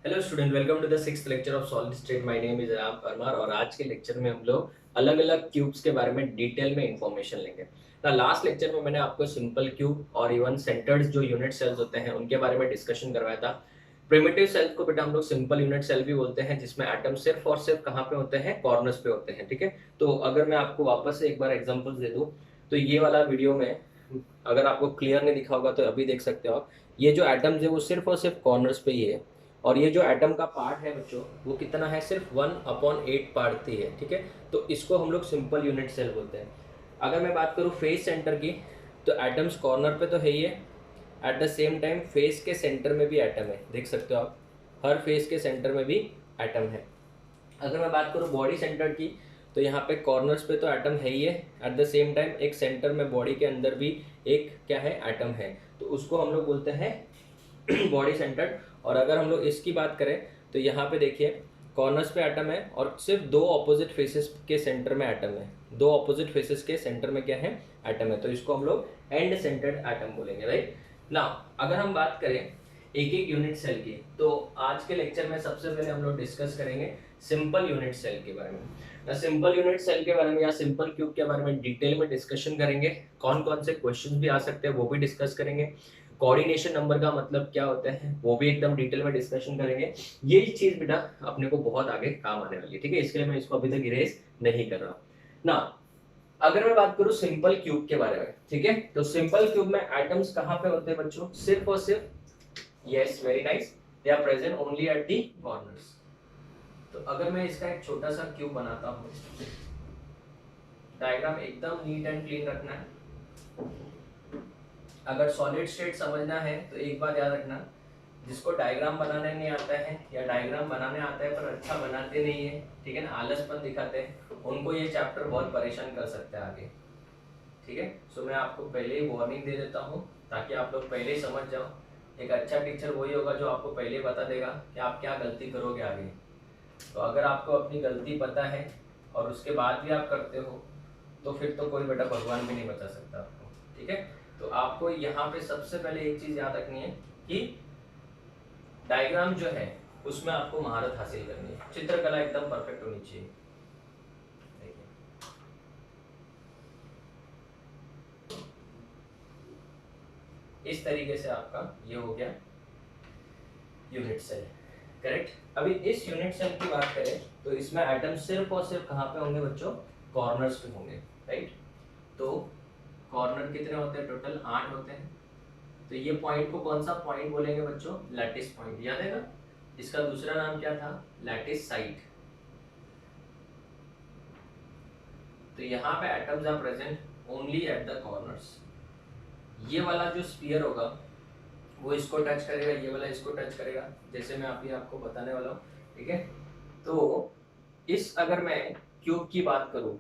Hello student, welcome to the sixth lecture of solid state. My name is Ram Parmar और आज के lecture में हम लोग अलग अलग क्यूब्स के बारे में डिटेल में इंफॉर्मेशन लेंगे। ना लास्ट लेक्चर में मैंने आपको सिंपल क्यूब और इवन सेंटर्ड जो यूनिट सेल्स होते हैं उनके बारे में डिस्कशन करवाया था। प्रिमिटिव सेल्स को बेटा हम लोग सिंपल यूनिट सेल भी बोलते हैं, जिसमें एटम सिर्फ और सिर्फ कहाँ पे होते हैं, कॉर्नर्स पे होते हैं। ठीक है, तो अगर मैं आपको वापस से एक बार एग्जांपल्स दे दूं तो ये वाला वीडियो में अगर आपको क्लियर नहीं दिखा होगा तो अभी देख सकते हो आप। ये जो एटम्स है वो सिर्फ और सिर्फ कॉर्नर्स पे ही है, और ये जो एटम का पार्ट है बच्चों वो कितना है, सिर्फ 1/8 पार्ट ही है। ठीक है, तो इसको हम लोग सिंपल यूनिट सेल बोलते हैं। अगर मैं बात करूँ फेस सेंटर की, तो एटम्स कॉर्नर पे तो है ही है, at the same time face के सेंटर में भी एटम है, देख सकते हो आप, हर फेस के सेंटर में भी एटम है। अगर मैं बात करूँ बॉडी सेंटर की, तो यहाँ पे कॉर्नर्स पे तो एटम है ही है, एट द सेम टाइम एक सेंटर में बॉडी के अंदर भी एक क्या है, एटम है, तो उसको हम लोग बोलते हैं बॉडी सेंटर्ड। और अगर हम लोग इसकी बात करें तो यहाँ पे देखिए कॉर्नर्स पे एटम है और सिर्फ दो ऑपोजिट फेसेस के सेंटर में एटम है, दो ऑपोजिट फेसेस के सेंटर में क्या है, एटम है, तो इसको हम लोग एंड सेंटर्ड एटम बोलेंगे, राइट ना। अगर हम बात करें एक एक यूनिट सेल की, तो आज के लेक्चर में सबसे पहले हम लोग डिस्कस करेंगे सिंपल यूनिट सेल के बारे में। सिंपल यूनिट सेल के बारे में या सिंपल क्यूब के बारे में डिटेल में डिस्कशन करेंगे, कौन कौन से क्वेश्चन भी आ सकते हैं वो भी डिस्कस करेंगे, कोऑर्डिनेशन नंबर का मतलब क्या होता है वो भी एकदम डिटेल में डिस्कशन करेंगे। ये चीज बेटा अपने को बहुत आगे काम आने वाली है। ठीक है, इसके लिए मैं इसको अभी तक इरेज नहीं कर रहा ना। अगर मैं बात करूं सिंपल क्यूब के बारे में, ठीक है, तो सिंपल क्यूब में एटम्स कहां पे होते हैं बच्चों, सिर्फ और सिर्फ, yes very nice, they are present only at the corners. तो अगर मैं इसका एक छोटा सा क्यूब बनाता हूं, डायग्राम एकदम नीट एंड क्लीन रखना है। अगर सॉलिड स्टेट समझना है तो एक बात याद रखना, जिसको डायग्राम बनाने नहीं आता है या डायग्राम बनाने आता है पर अच्छा बनाते नहीं है, ठीक है ना, आलसपन दिखाते हैं, उनको ये चैप्टर बहुत परेशान कर सकता है आगे। ठीक है, सो मैं आपको पहले ही वार्निंग दे देता हूँ ताकि आप लोग पहले ही समझ जाओ। एक अच्छा टीचर वही होगा जो आपको पहले बता देगा कि आप क्या गलती करोगे आगे। तो अगर आपको अपनी गलती पता है और उसके बाद भी आप करते हो तो फिर तो कोई बेटा भगवान भी नहीं बचा सकता आपको। ठीक है, तो आपको यहाँ पे सबसे पहले एक चीज याद रखनी है कि डायग्राम जो है उसमें आपको महारत हासिल करनी है, चित्रकला एकदम परफेक्ट होनी चाहिए। इस तरीके से आपका ये हो गया यूनिट सेल, करेक्ट। अभी इस यूनिट सेल की बात करें तो इसमें एटम सिर्फ और सिर्फ कहाँ पे होंगे बच्चों, कॉर्नर्स पे होंगे, राइट। तो कॉर्नर कितने होते हैं, टोटल 8 होते हैं। तो ये पॉइंट को कौन सा पॉइंट बोलेंगे बच्चों, लैटिस पॉइंट, याद है ना, इसका दूसरा नाम क्या था, लैटिस साइट। तो यहाँ पे atoms are present only at the corners. ये वाला जो स्फीयर होगा वो इसको टच करेगा, ये वाला इसको टच करेगा, जैसे मैं अभी आपको बताने वाला हूँ। ठीक है, तो इस अगर मैं क्यूब की बात करूँ,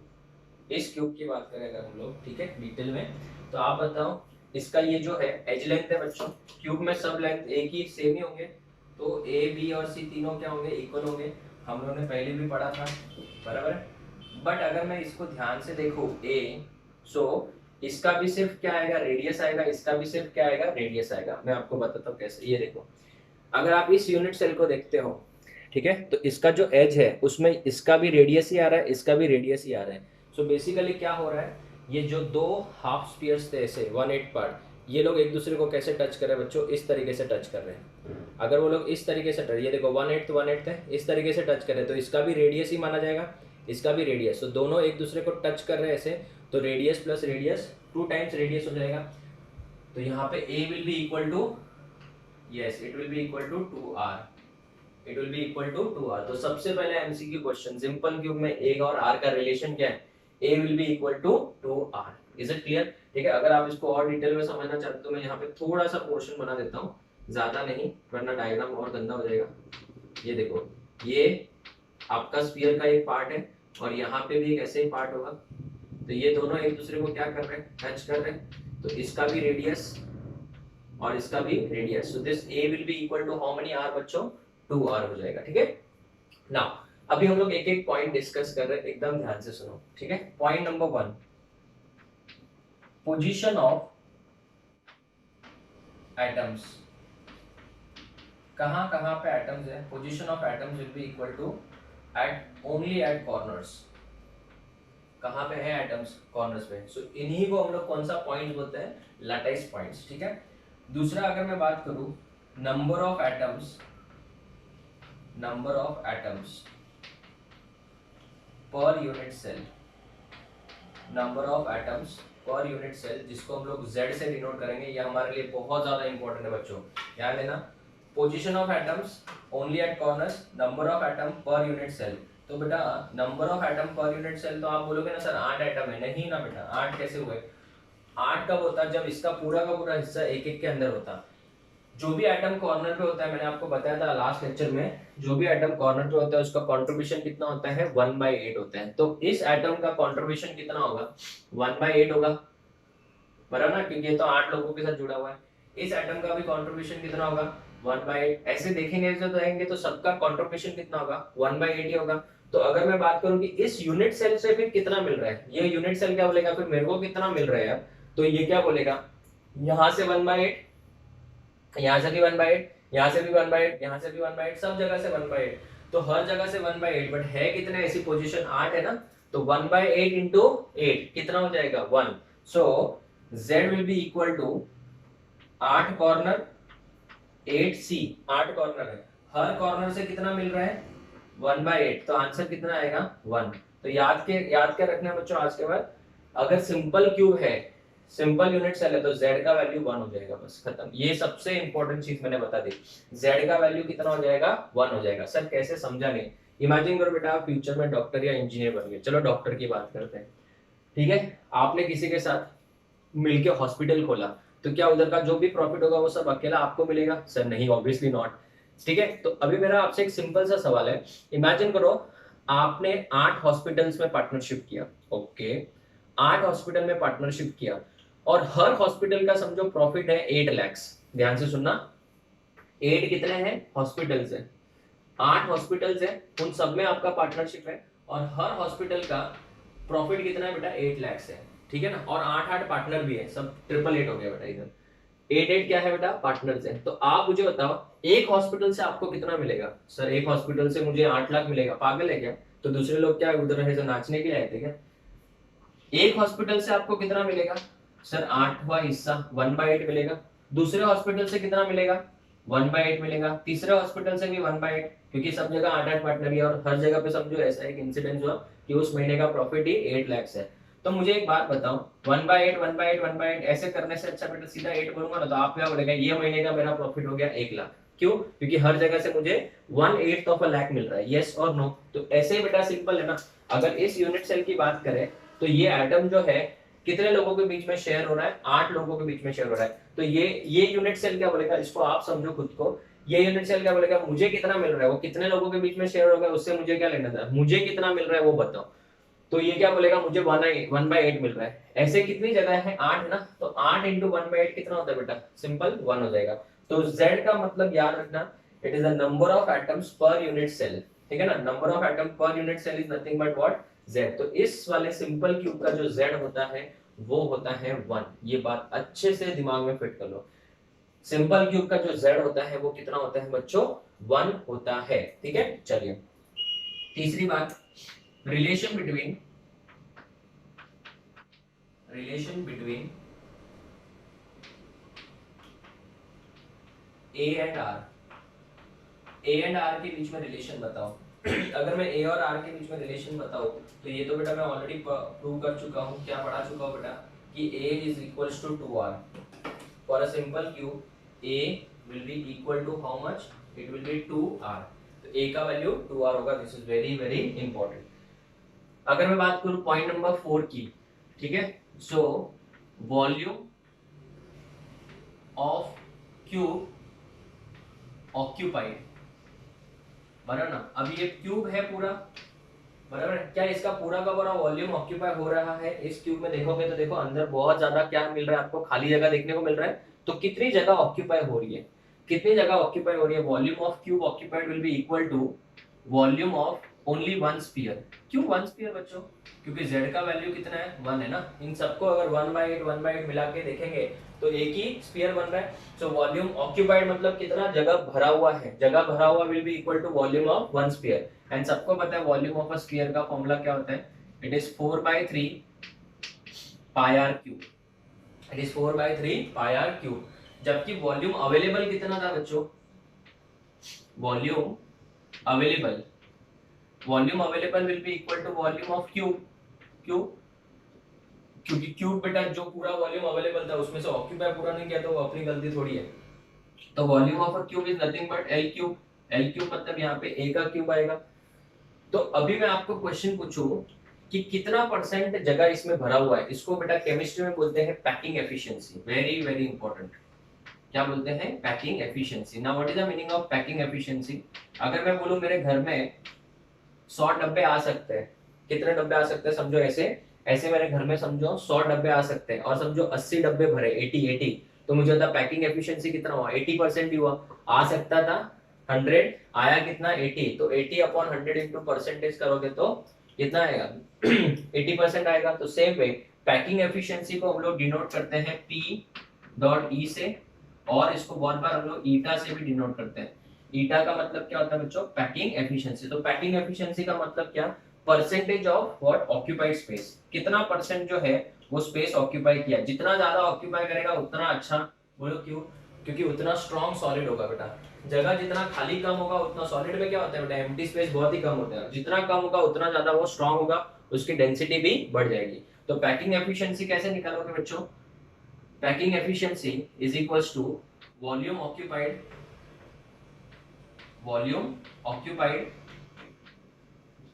इस क्यूब की बात करें अगर हम लोग, ठीक है, डिटेल में, तो आप बताओ इसका ये जो है एज लेंथ है बच्चों, क्यूब में सब लेंथ एक ही सेम ही होंगे, तो ए बी और सी तीनों क्या होंगे, इक्वल होंगे, हम लोगों ने पहले भी पढ़ा था, बराबर है। बट अगर मैं इसको ध्यान से देखूं ए, सो इसका भी सिर्फ क्या आएगा, रेडियस आएगा, इसका भी सिर्फ क्या आएगा, रेडियस आएगा। मैं आपको बताता हूँ कैसे, ये देखो, अगर आप इस यूनिट सेल को देखते हो, ठीक है, तो इसका जो एज है उसमें इसका भी रेडियस ही आ रहा है, इसका भी रेडियस ही आ रहा है। सो बेसिकली क्या हो रहा है, ये जो दो हाफ स्पीयर्स थे ऐसे 1/8 पार्ट, ये लोग एक दूसरे को कैसे टच कर रहे हैं बच्चों, इस तरीके से टच कर रहे हैं। अगर वो लोग इस तरीके से टच, ये देखो 1/8 है, इस तरीके से टच कर रहे हैं, तो इसका भी रेडियस ही माना जाएगा, इसका भी रेडियस, तो दोनों एक दूसरे को टच कर रहे हैं ऐसे, तो radius plus radius 2 times radius हो जाएगा। तो यहाँ पे a will be equal to, yes it will be equal to 2r, it will be equal to 2r। तो सबसे पहले एमसीक्यू क्वेश्चन, सिंपल क्यूब में a और r का रिलेशन क्या है, a will be equal to 2r। Is it clear? ठीक है, अगर आप इसको और डिटेल में समझना चाहते हो तो मैं यहाँ पे थोड़ा सा पोर्शन बना देता हूँ, ज्यादा नहीं वरना डायग्राम और गंदा हो जाएगा। ये देखो, ये आपका स्फीयर का एक पार्ट है और यहाँ पे भी एक ऐसे ही पार्ट होगा, तो ये दोनों एक दूसरे को क्या कर रहे हैं, टच कर रहे हैं, तो इसका भी रेडियस और इसका भी radius, so this a will be equal to how many r बच्चों, 2r हो जाएगा। ठीक है, नाउ अभी हम लोग एक एक पॉइंट डिस्कस कर रहे हैं, एकदम ध्यान से सुनो। ठीक है, point number 1, position of atoms कहाँ कहाँ पे एटम्स है, position of atoms will be equal to at only at corners, कहाँ पे है एटम्स, कॉर्नर्स पे। सो इन्हीं को हम लोग कौन सा पॉइंट बोलते हैं, लैटिस पॉइंट्स, ठीक है। दूसरा अगर मैं बात करूं number of atoms, number of atoms per unit cell, number of atoms per unit cell, जिसको हम लोग Z से डिनोट करेंगे, ये हमारे लिए बहुत ज्यादा इंपॉर्टेंट है बच्चों, ध्यान देना। Position of atoms only at corners, number of atom per unit cell. तो बेटा number of atom per unit cell, तो आप बोलोगे ना सर 8 एटम है, नहीं ना बेटा, 8 कैसे हुए, 8 कब होता है जब इसका पूरा का पूरा हिस्सा एक एक के अंदर होता। जो भी एटम कॉर्नर पे होता है, मैंने आपको बताया था लास्ट लेक्चर में, जो भी एटम कॉर्नर पे होता है उसका कंट्रीब्यूशन कितना होता है, 1/8 होता है। तो इस एटम का कंट्रीब्यूशन कितना होगा, 1/8 होगा, बराबर ना, क्योंकि ये तो 8 लोगों के साथ जुड़ा हुआ है। इस एटम का भी कंट्रीब्यूशन कितना होगा, 1/8। ऐसे देखेंगे जो रहेंगे तो सबका कंट्रीब्यूशन कितना होगा, 1/8 ही होगा। तो अगर मैं बात करूं कि इस यूनिट सेल से फिर कितना मिल रहा है, ये यूनिट सेल क्या बोलेगा, फिर मेरे को कितना मिल रहा है, तो ये क्या बोलेगा, यहाँ से 1/8, यहाँ से भी 1/8, यहाँ से भी 1/8, यहाँ से भी 1/8, सब जगह से 1/8। तो हर जगह से 1/8, बट है कितने, ऐसी पोजीशन 8 है ना, तो 1/8 इंटू 8 कितना हो जाएगा, 1। So Z will be equal to 8 corner 8C, 8 corner है, हर कॉर्नर से कितना मिल रहा है, 1/8। तो आंसर कितना आएगा, 1। तो याद के रखना बच्चों आज के बाद, अगर सिंपल क्यूब है, सिंपल यूनिट सेल है, तो Z का वैल्यू 1 हो जाएगा, बस खत्म। ये सबसे इंपॉर्टेंट चीज मैंने बता दी, Z का वैल्यू कितना हो जाएगा, 1 हो जाएगा। सर कैसे, समझा नहीं। इमेजिन करो बेटा आप फ्यूचर में डॉक्टर या इंजीनियर बन गए, चलो डॉक्टर की बात करते हैं, ठीक है। आपने किसी के साथ मिलके हॉस्पिटल खोला, तो क्या उधर का जो भी प्रॉफिट होगा वो सब अकेला आपको मिलेगा, सर नहीं, ऑब्वियसली नॉट, ठीक है। तो अभी मेरा आपसे एक सिंपल सा सवाल है, इमेजिन करो आपने 8 हॉस्पिटल्स में पार्टनरशिप किया, ओके, 8 हॉस्पिटल में पार्टनरशिप किया, और हर हॉस्पिटल का समझो प्रॉफिट है 8 लाख। ध्यान से सुनना, 8 कितने हैं हॉस्पिटल्स है, 8 हॉस्पिटल्स है, उन सब में आपका पार्टनरशिप है, और हर हॉस्पिटल का प्रॉफिट कितना है बेटा, 8 लाख है, ठीक है ना। और 8 पार्टनर भी है, सब 888 हो गया बेटा, इधर 8 क्या है बेटा, पार्टनर्स है। तो आप मुझे बताओ एक हॉस्पिटल से आपको कितना मिलेगा, सर एक हॉस्पिटल से मुझे 8 लाख मिलेगा, पागल है क्या, तो दूसरे लोग क्या उधर रहे, नाचने के लिए आए थे क्या। एक हॉस्पिटल से आपको कितना मिलेगा, सर 8वां हिस्सा 1/8 मिलेगा। दूसरे हॉस्पिटल से कितना मिलेगा, 1/8 मिलेगा। तीसरे हॉस्पिटल से भी 1/8, क्योंकि सब जगह 8 पार्टनर है, और हर जगह पे समझो ऐसा एक इंसिडेंस हुआ कि उस महीने का प्रॉफिट ही 8 लाख है। तो मुझे एक बात बताओ, 1/8 1/8 1/8 ऐसे करने से अच्छा बेटा सीधा 8 करूंगा ना, तो आप क्या बोलेगा, ये महीने का मेरा प्रॉफिट हो गया 1 लाख। क्यों, क्योंकि हर जगह से मुझे 1/8 ऑफ अ लाख मिल रहा है, यस और नो। तो ऐसे ही बेटा सिंपल है ना। अगर इस यूनिट सेल की बात करें, तो ये एटम जो है कितने लोगों के बीच में शेयर हो रहा है, 8 लोगों के बीच में शेयर हो रहा है। तो ये यूनिट सेल क्या बोलेगा, इसको आप समझो खुद को, ये यूनिट सेल क्या बोलेगा, मुझे कितना मिल रहा है, वो कितने लोगों के बीच में शेयर होगा, उससे मुझे क्या लेना था, मुझे कितना मिल रहा है वो बताओ। तो ये क्या बोलेगा, मुझे 1/8 मिल रहा है। ऐसे कितनी जगह है, 8 है ना, तो 8 इंटू 1/8 कितना होता है बेटा, सिंपल 1 हो जाएगा। तो Z का मतलब याद रखना, it is the number of atoms per unit cell, ठीक है ना। Number of atom per unit cell is nothing but what, Z। तो इस वाले सिंपल क्यूब का जो Z होता है वो होता है 1। ये बात अच्छे से दिमाग में फिट कर लो, सिंपल क्यूब का जो Z होता है वो कितना होता है बच्चों, 1 होता है, ठीक है। चलिए तीसरी बात, relation between A and R, A and R के बीच में रिलेशन बताओ। अगर मैं A और R के बीच में रिलेशन बताऊं, तो ये तो बेटा मैं ऑलरेडी प्रूव कर चुका हूं, क्या पढ़ा चुका हूं बेटा, कि A is equals to 2R। For a simple cube A will be equal to how much, it will be 2R। तो A का वैल्यू 2R होगा, this is very very important. अगर मैं बात करूं पॉइंट नंबर 4 की, ठीक है, so volume of cube occupied, बराबर ना। अभी ये क्यूब है पूरा, बराबर है, क्या इसका पूरा का पूरा वॉल्यूम ऑक्यूपाई हो रहा है। इस क्यूब में देखोगे तो देखो अंदर बहुत ज्यादा क्या मिल रहा है आपको, खाली जगह देखने को मिल रहा है। तो कितनी जगह ऑक्यूपाई हो रही है, कितनी जगह ऑक्यूपाई हो रही है, volume of cube occupied will be equal to volume of only one sphere. क्यों वन स्पीयर बच्चों? क्योंकि z का वैल्यू कितना है, 1 है ना। इन सबको अगर 1/8 मिला के देखेंगे तो एक ही स्पीयर बन रहा है। सो वॉल्यूम ऑक्यूपाइड मतलब कितना जगह भरा हुआ है, जगह भरा हुआ will be equal to volume of one sphere. And सबको पता है वॉल्यूम ऑफ अ स्पीयर का फॉर्मूला क्या होता है, it is 4/3 pi are cube. It is 4/3 pi are cube. जबकि वॉल्यूम अवेलेबल कितना था बच्चों, volume available, volume available will be equal to volume of cube. Cube, क्योंकि क्यूब बेटा जो पूरा वॉल्यूम अवेलेबल था उसमें से ऑक्यूपाई पूरा नहीं किया तो वो अपनी गलती थोड़ी है। तो volume of a cube is nothing but L cube. L cube मतलब यहाँ पे ए का क्यूब आएगा। तो अभी मैं आपको क्वेश्चन पूछूं कि कितना परसेंट जगह इसमें भरा हुआ है, इसको बेटा केमिस्ट्री में बोलते हैं packing efficiency. Very very important. क्या बोलते हैं, packing efficiency. Now what is the meaning of packing efficiency? अगर मैं बोलूं मेरे घर में 100 डब्बे आ सकते हैं, कितने डब्बे आ सकते हैं समझो, ऐसे ऐसे मेरे घर में समझो 100 डब्बे आ सकते हैं और समझो 80 डब्बे भरे, 80 तो मुझे होता पैकिंग एफिशिएंसी कितना हुआ, 80% ही हुआ। आ सकता था 100, आया कितना 80, तो 80 अपॉन 100 इंटू परसेंटेज करोगे तो कितना आएगा 80% आएगा। तो सेम वे पैकिंग एफिशिएंसी को हम लोग डिनोट करते हैं P डॉट ई से, और इसको बहुत बार हम लोग ईटा से भी डिनोट करते हैं। ईटा का मतलब क्या होता है बच्चों, पैकिंग एफिशिएंसी। तो पैकिंग एफिशिएंसी का मतलब क्या, percentage of what, occupied space. कितना परसेंट जो है वो स्पेस ऑक्यूपाई किया, जितना ज्यादा ऑक्यूपाई करेगा उतना अच्छा। बोलो क्यों? क्योंकि उतना स्ट्रॉन्ग सॉलिड होगा बेटा। जगह जितना खाली कम होगा उतना सॉलिड में क्या होता है बेटा, एम्प्टी स्पेस बहुत ही कम होता है। जितना कम होगा उतना ज्यादा वो स्ट्रॉन्ग होगा, उसकी डेंसिटी भी बढ़ जाएगी। तो पैकिंग एफिशिएंसी कैसे निकालोगे बच्चों, packing efficiency is equals to volume occupied, volume occupied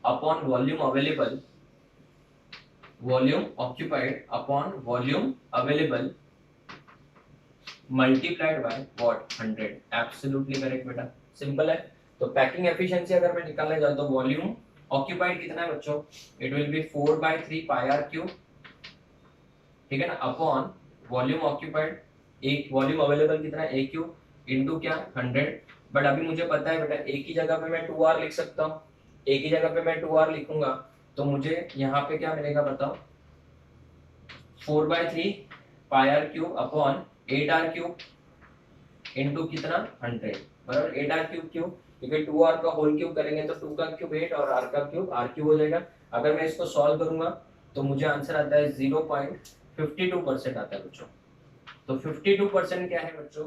upon volume available, volume occupied upon volume available multiplied by what, 100। Absolutely correct बेटा, सिंपल है। तो पैकिंग एफिशिएंसी अगर मैं निकालने जाऊं तो वॉल्यूम ऑक्यूपाइड कितना है बच्चों, it will be 4/3 pi are cube, ठीक है ना, अपॉन वॉल्यूम ऑक्यूपाइड, एक वॉल्यूम अवेलेबल कितना है, ए क्यूब इनटू क्या 100। बट अभी मुझे पता है बेटा एक ही जगह पे मैं 2r लिख सकता हूँ, एक ही जगह पे मैं 2r लिखूंगा तो मुझे यहाँ पे क्या मिलेगा बताओ, 4/3 pi are cube upon 8r cube into कितना 100, बराबर 8r क्यूब क्यों, क्योंकि 2r का होल क्यूब करेंगे तो 2 का क्यूब 8 और r का क्यूब r क्यूब हो जाएगा। अगर मैं इसको सॉल्व करूंगा तो मुझे आंसर आता है 0.52% आता है बच्चों। तो 52% क्या है बच्चों,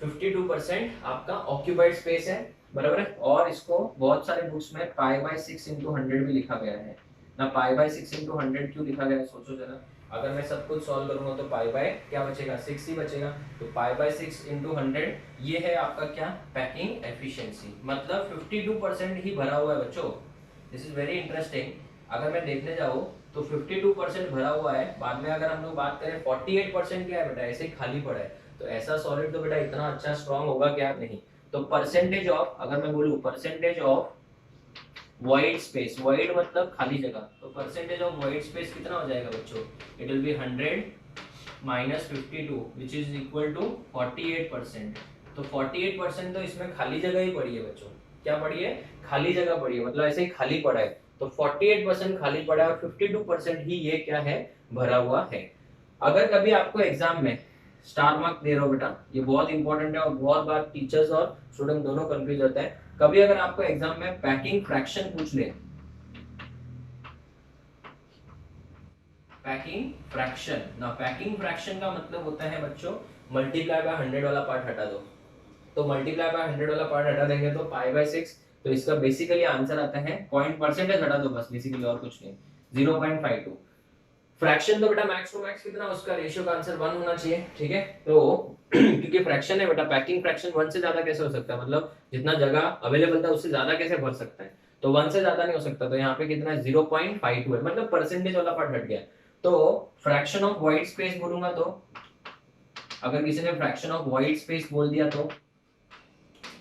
52% आपका ऑक्यूपाइड स्पेस है, बराबर है। और इसको बहुत सारे बुक्स में π/6 इंटू 100 भी लिखा गया है ना। π/6 इंटू 100 क्यों लिखा गया है सोचो जरा। अगर मैं सब कुछ सॉल्व करूंगा तो क्या बचेगा, 6 ही बचेगा। तो π/6 इंटू 100 ये है आपका क्या, पैकिंग एफिशिएंसी। मतलब 52% ही भरा हुआ है बच्चों। This is very interesting. अगर मैं देखने जाऊँ तो 52% भरा हुआ है, बाद में अगर हम लोग बात करें 48% क्या है बेटा, ऐसे ही खाली पड़ा है। तो ऐसा सॉलिड तो बेटा इतना अच्छा स्ट्रॉन्ग होगा क्या, नहीं। तो परसेंटेज ऑफ, अगर मैं बोलूं percentage of void space, void मतलब खाली जगह, तो परसेंटेज ऑफ वॉइड स्पेस कितना हो जाएगा बच्चों, it will be 100 minus 52 which is equal to 48%। तो 48% तो इसमें खाली जगह ही पड़ी है बच्चों। क्या पड़ी है, खाली जगह पड़ी है, मतलब ऐसे ही खाली पड़ा है। तो 48% खाली पड़ा है और 52% ही ये क्या है, भरा हुआ है। अगर कभी आपको एग्जाम में स्टार मार्क दे रहा हो बेटा, ये बहुत इंपॉर्टेंट है और बहुत बार टीचर्स और स्टूडेंट दोनों कंफ्यूज होते हैं। कभी अगर आपको एग्जाम में पैकिंग फ्रैक्शन पूछ ले, पैकिंग फ्रैक्शन ना, पैकिंग फ्रैक्शन का मतलब होता है बच्चों मल्टीप्लाई बाय 100 वाला पार्ट हटा दो। तो मल्टीप्लाई बाय 100 वाला पार्ट हटा देंगे तो π/6, तो इसका बेसिकली आंसर आता है, पॉइंट परसेंटेज हटा दो बस, बेसिकली और कुछ नहीं, 0.52। फ्रैक्शन तो बेटा मैक्स टू मैक्स कितना, उसका रेशियो का आंसर 1 होना चाहिए, ठीक है। तो क्योंकि फ्रैक्शन है बेटा, पैकिंग फ्रैक्शन 1 से ज्यादा कैसे हो सकता है, मतलब जितना जगह अवेलेबल था उससे ज्यादा कैसे भर सकता है, तो 1 से ज्यादा नहीं हो सकता। तो यहाँ पे कितना है 0.52 है, मतलब परसेंटेज वाला पार्ट हट गया। तो फ्रैक्शन ऑफ व्हाइट स्पेस बोलूंगा तो, अगर किसी ने फ्रैक्शन ऑफ व्हाइट स्पेस बोल दिया तो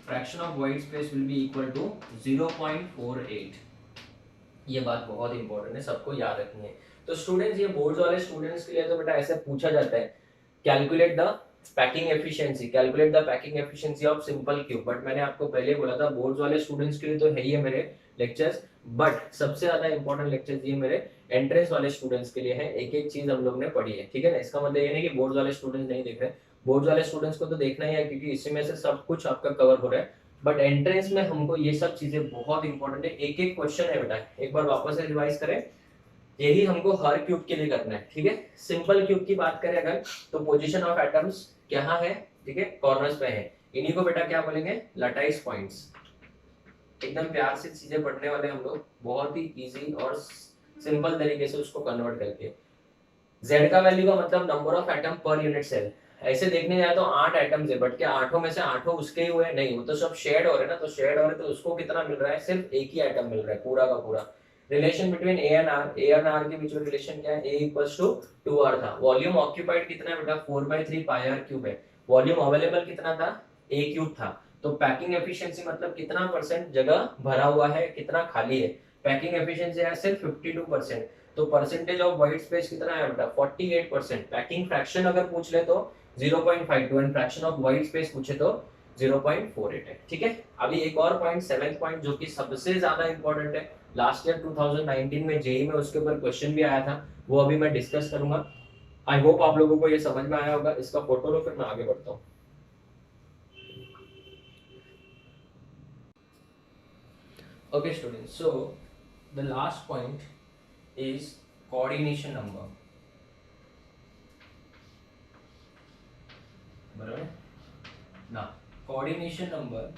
fraction of white space will be equal to 0.48। ये बात बहुत इंपॉर्टेंट है, सबको याद रखनी है। तो स्टूडेंट्स, ये बोर्ड्स वाले स्टूडेंट्स के लिए तो बेटा ऐसे पूछा जाता है, calculate the packing efficiency, calculate the packing efficiency of simple cube. But मैंने आपको पहले बोला था बोर्ड्स वाले स्टूडेंट्स के लिए तो है ही है मेरे लेक्चर्स, बट सबसे ज्यादा इंपॉर्टेंट लेक्चर्स ये मेरे एंट्रेंस वाले स्टूडेंट्स के लिए है। एक एक चीज हम लोग ने पढ़ी है, ठीक है ना। इसका मतलब ये नहीं कि बोर्ड्स वाले स्टूडेंट्स नहीं देख रहे, बोर्ड्स वाले स्टूडेंट्स को तो देखना ही है क्योंकि इसी में से सब कुछ आपका कवर हो रहा है। बट एंट्रेंस में हमको ये सब चीजें बहुत इंपॉर्टेंट है, एक एक क्वेश्चन है बेटा, एक बार वापस से रिवाइज करें। यही हमको हर क्यूब के लिए करना है, ठीक है। सिंपल क्यूब की बात करें अगर, तो पोजीशन ऑफ एटम्स क्या है, ठीक है, कॉर्नर्स पे है। इन्हीं को बेटा क्या बोलेंगे, लटाइस पॉइंट्स। एकदम प्यार से चीजें पढ़ने वाले हम लोग, बहुत ही इजी और सिंपल तरीके से उसको कन्वर्ट करके। Z का वैल्यू का मतलब number of atom per unit cell. ऐसे देखने जाए तो 8 एटम्स है, बट क्या 8 में से 8 उसके ही हुए, नहीं, वो तो सब शेड हो रहे हैं ना। तो शेड हो रहे तो उसको कितना मिल रहा है, सिर्फ एक ही एटम मिल रहा है पूरा का पूरा। Relation between A and r के बीच में रिलेशन क्या है, A इक्वल्स टू 2R था। वॉल्यूम ऑक्यूपाइड कितना है बेटा, 4/3 पाई आर क्यूब है। वॉल्यूम अवेलेबल कितना था, A क्यूब था। तो पैकिंग एफिशिएंसी मतलब कितना परसेंट जगह भरा हुआ है, कितना खाली है। पैकिंग एफिशिएंसी है सिर्फ 52%। तो परसेंटेज ऑफ व्हाइट स्पेस कितना है बेटा, 48%। पैकिंग फ्रैक्शन अगर पूछ ले तो 0.52 and fraction of white space पूछे तो 0.48 है, ठीक है। अभी एक और पॉइंट, 7th पॉइंट, जो कि सबसे ज्यादा इंपॉर्टेंट है, लास्ट ईयर 2019 में जेई में उसके ऊपर क्वेश्चन भी आया था, वो अभी मैं डिस्कस करूंगा। आई होप आप लोगों को ये समझ में आया होगा। इसका फोटो लो, फिर मैं आगे बढ़ता हूँ। Okay students, so the last point is coordination number, बराबर ना। कोऑर्डिनेशन नंबर,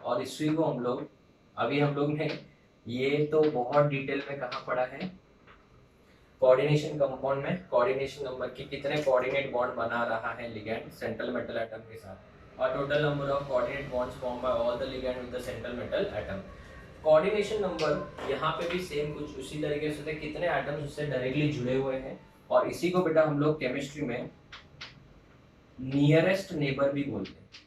और इसी को हम लोग अभी हम लोग ने ये तो बहुत डिटेल में कहाँ पढ़ा है, कोऑर्डिनेशन कंपाउंड में कोऑर्डिनेशन नंबर की कितने कोऑर्डिनेट बॉन्ड बना रहा है लिगैंड सेंट्रल मेटल एटम के साथ, और total number of coordinate bonds form by all the ligand with the central metal atom. Coordination number यहाँ पे भी सेम कुछ उसी तरीके से थे, कितने एटम्स उससे डायरेक्टली जुड़े हुए हैं। और इसी को बेटा हम लोग केमिस्ट्री में नियरेस्ट नेबर भी बोलते हैं,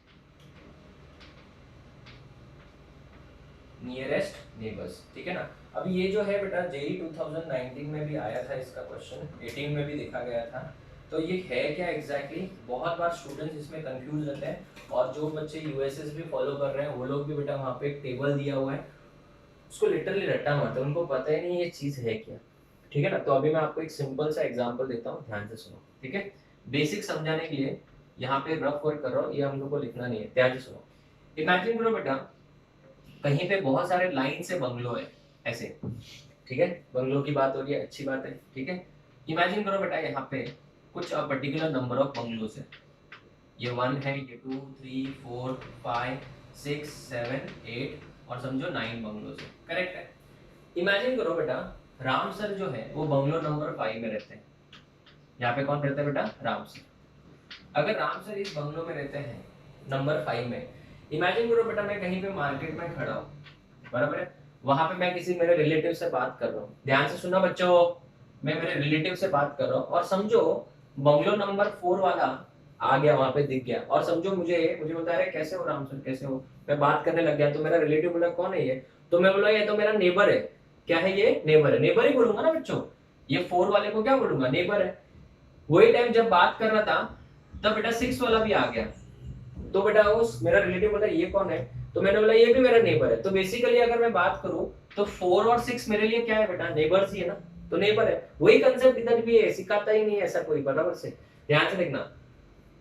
नियरेस्ट नेबर्स, ठीक है ना। अभी ये जो है बेटा जेई 2019 में भी आया था इसका क्वेश्चन, 18 में भी देखा गया था। तो ये है क्या एग्जैक्टली बहुत बार स्टूडेंट्स इसमें कंफ्यूज रहते हैं, और जो बच्चे यूएसएस भी फॉलो कर रहे हैं वो लोग भी बेटा वहाँ पे एक टेबल दिया हुआ है, उसको लिटरली रट्टा मारते हैं, उनको पता ही नहीं ये चीज है क्या, ठीक है ना। तो अभी मैं आपको एक सिंपल सा एग्जांपल देता हूँ, ध्यान से सुनो, ठीक है। बेसिक समझाने के लिए यहाँ पे रफ वर्क कर रहा हूँ, ये हम लोग को लिखना नहीं है, ध्यान से सुनो। इमेजिन करो बेटा कहीं पे बहुत सारे लाइन से बंगलो है ऐसे, ठीक है, बंगलो की बात हो रही है, अच्छी बात है, ठीक है। इमेजिन करो बेटा यहाँ पे कुछ पर्टिकुलर नंबर ऑफ बंगलोज है, ये 1 है, ये 2 3 4 5 6 7 8 और समझो 9 बंगलोज है, करेक्ट है। इमेजिन करो बेटा राम सर जो है वो बंगलो नंबर 5 में रहते हैं। यहाँ पे कौन रहता है बेटा, राम सर। अगर राम सर इस बंगलो में रहते हैं नंबर 5 में, इमेजिन करो बेटा मैं कहीं पे मार्केट में खड़ा हूँ, बराबर है, वहां पे मैं किसी मेरे रिलेटिव से बात कर रहा हूँ, ध्यान से सुना बच्चों, मैं मेरे रिलेटिव से बात कर रहा हूँ, और समझो बंगलो नंबर 4 वाला आ गया, वहां पे दिख गया, और समझो मुझे बता रहे कैसे हो राम सर, कैसे हो, मैं बात करने लग गया, तो मेरा रिलेटिव बोला कौन है ये, तो मैं बोला ये तो मेरा नेबर है। क्या है ये, नेबर है, नेबर ही बोलूंगा ना बच्चों, ये 4 वाले को क्या बोलूंगा, नेबर है। वही टाइम जब बात कर रहा था तब बेटा 6 वाला भी आ गया, तो बेटा उस मेरा रिलेटिव बोला ये कौन है, तो मैंने बोला ये भी मेरा नेबर है। तो बेसिकली अगर मैं बात करूं तो 4 और 6 मेरे लिए क्या है बेटा, नेबर्स ही है ना, तो नेबर है। वही कंसेप्ट इधर भी है, सिखाता ही नहीं है ऐसा कोई, बराबर से ध्यान से देखना।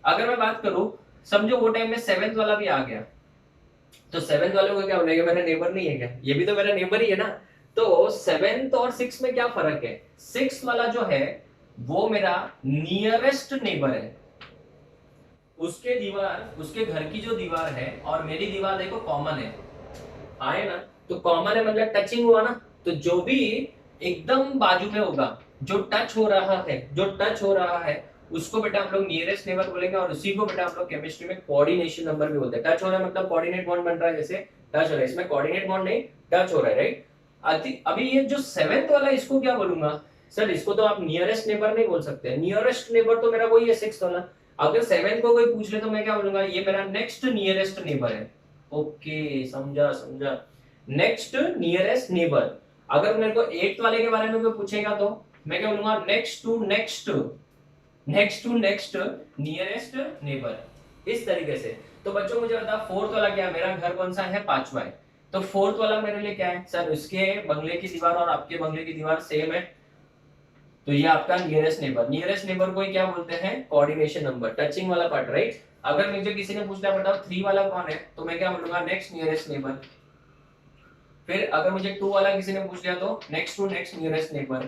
अगर मैं बात करूं, समझो वो टाइम में 7th वाला भी आ गया, तो 7th वाले को क्या बोलेगा, मेरा नेबर नहीं है क्या, ये भी तो मेरा नेबर ही है ना। तो 7th और 6 में क्या फर्क है, 6 वाला जो है वो मेरा नियरेस्ट नेबर है, उसके दीवार, उसके घर की जो दीवार है और मेरी दीवार देखो कॉमन है, आए ना, तो कॉमन है मतलब टचिंग हुआ ना, तो जो भी एकदम बाजू में होगा, जो टच हो रहा है, जो टच हो रहा है उसको बेटा हम लोग नियरेस्ट नेबर बोलेंगे, और उसी को बेटा हम लोग केमिस्ट्री में कोऑर्डिनेशन नंबर भी बोलते हैं। टच हो रहा है मतलब कोऑर्डिनेट बॉन्ड बन रहा है, जैसे टच हो रहा है, इसमें कोऑर्डिनेट बॉन्ड नहीं, टच हो रहा है, राइट। अभी ये जो 7th वाला, इसको क्या बोलूंगा सर, इसको तो आप नियरेस्ट नेबर नहीं बोल सकते, नियरेस्ट नेबर तो मेरा वही है 6th वाला। अगर 7th को कोई पूछ ले तो मैं क्या बोलूंगा, ये मेरा नेक्स्ट नियरेस्ट नेबर है। ओके, समझा समझा, नेक्स्ट नियरेस्ट नेबर। अगर मेरे को 8th वाले के बारे में कोई पूछेगा तो मैं क्या बोलूंगा, next to next next to next nearest neighbour, इस तरीके से। तो बच्चों मुझे बताओ फोर्थ वाला क्या है, मेरा घर कौन सा है, 5वां है, तो फोर्थ वाला मेरे लिए क्या है सर, उसके बंगले की दीवार और आपके बंगले की दीवार सेम है, तो ये आपका नियरेस्ट नेबर। नियरेस्ट नेबर को क्या बोलते हैं, कोऑर्डिनेशन नंबर, टचिंग वाला पार्ट, राइट। अगर मुझे किसी ने पूछना बताओ 3 वाला कौन है, तो मैं क्या बोलूंगा, नेक्स्ट नियरेस्ट नेबर। फिर अगर मुझे 2 वाला किसी ने पूछ लिया तो next to next nearest neighbour.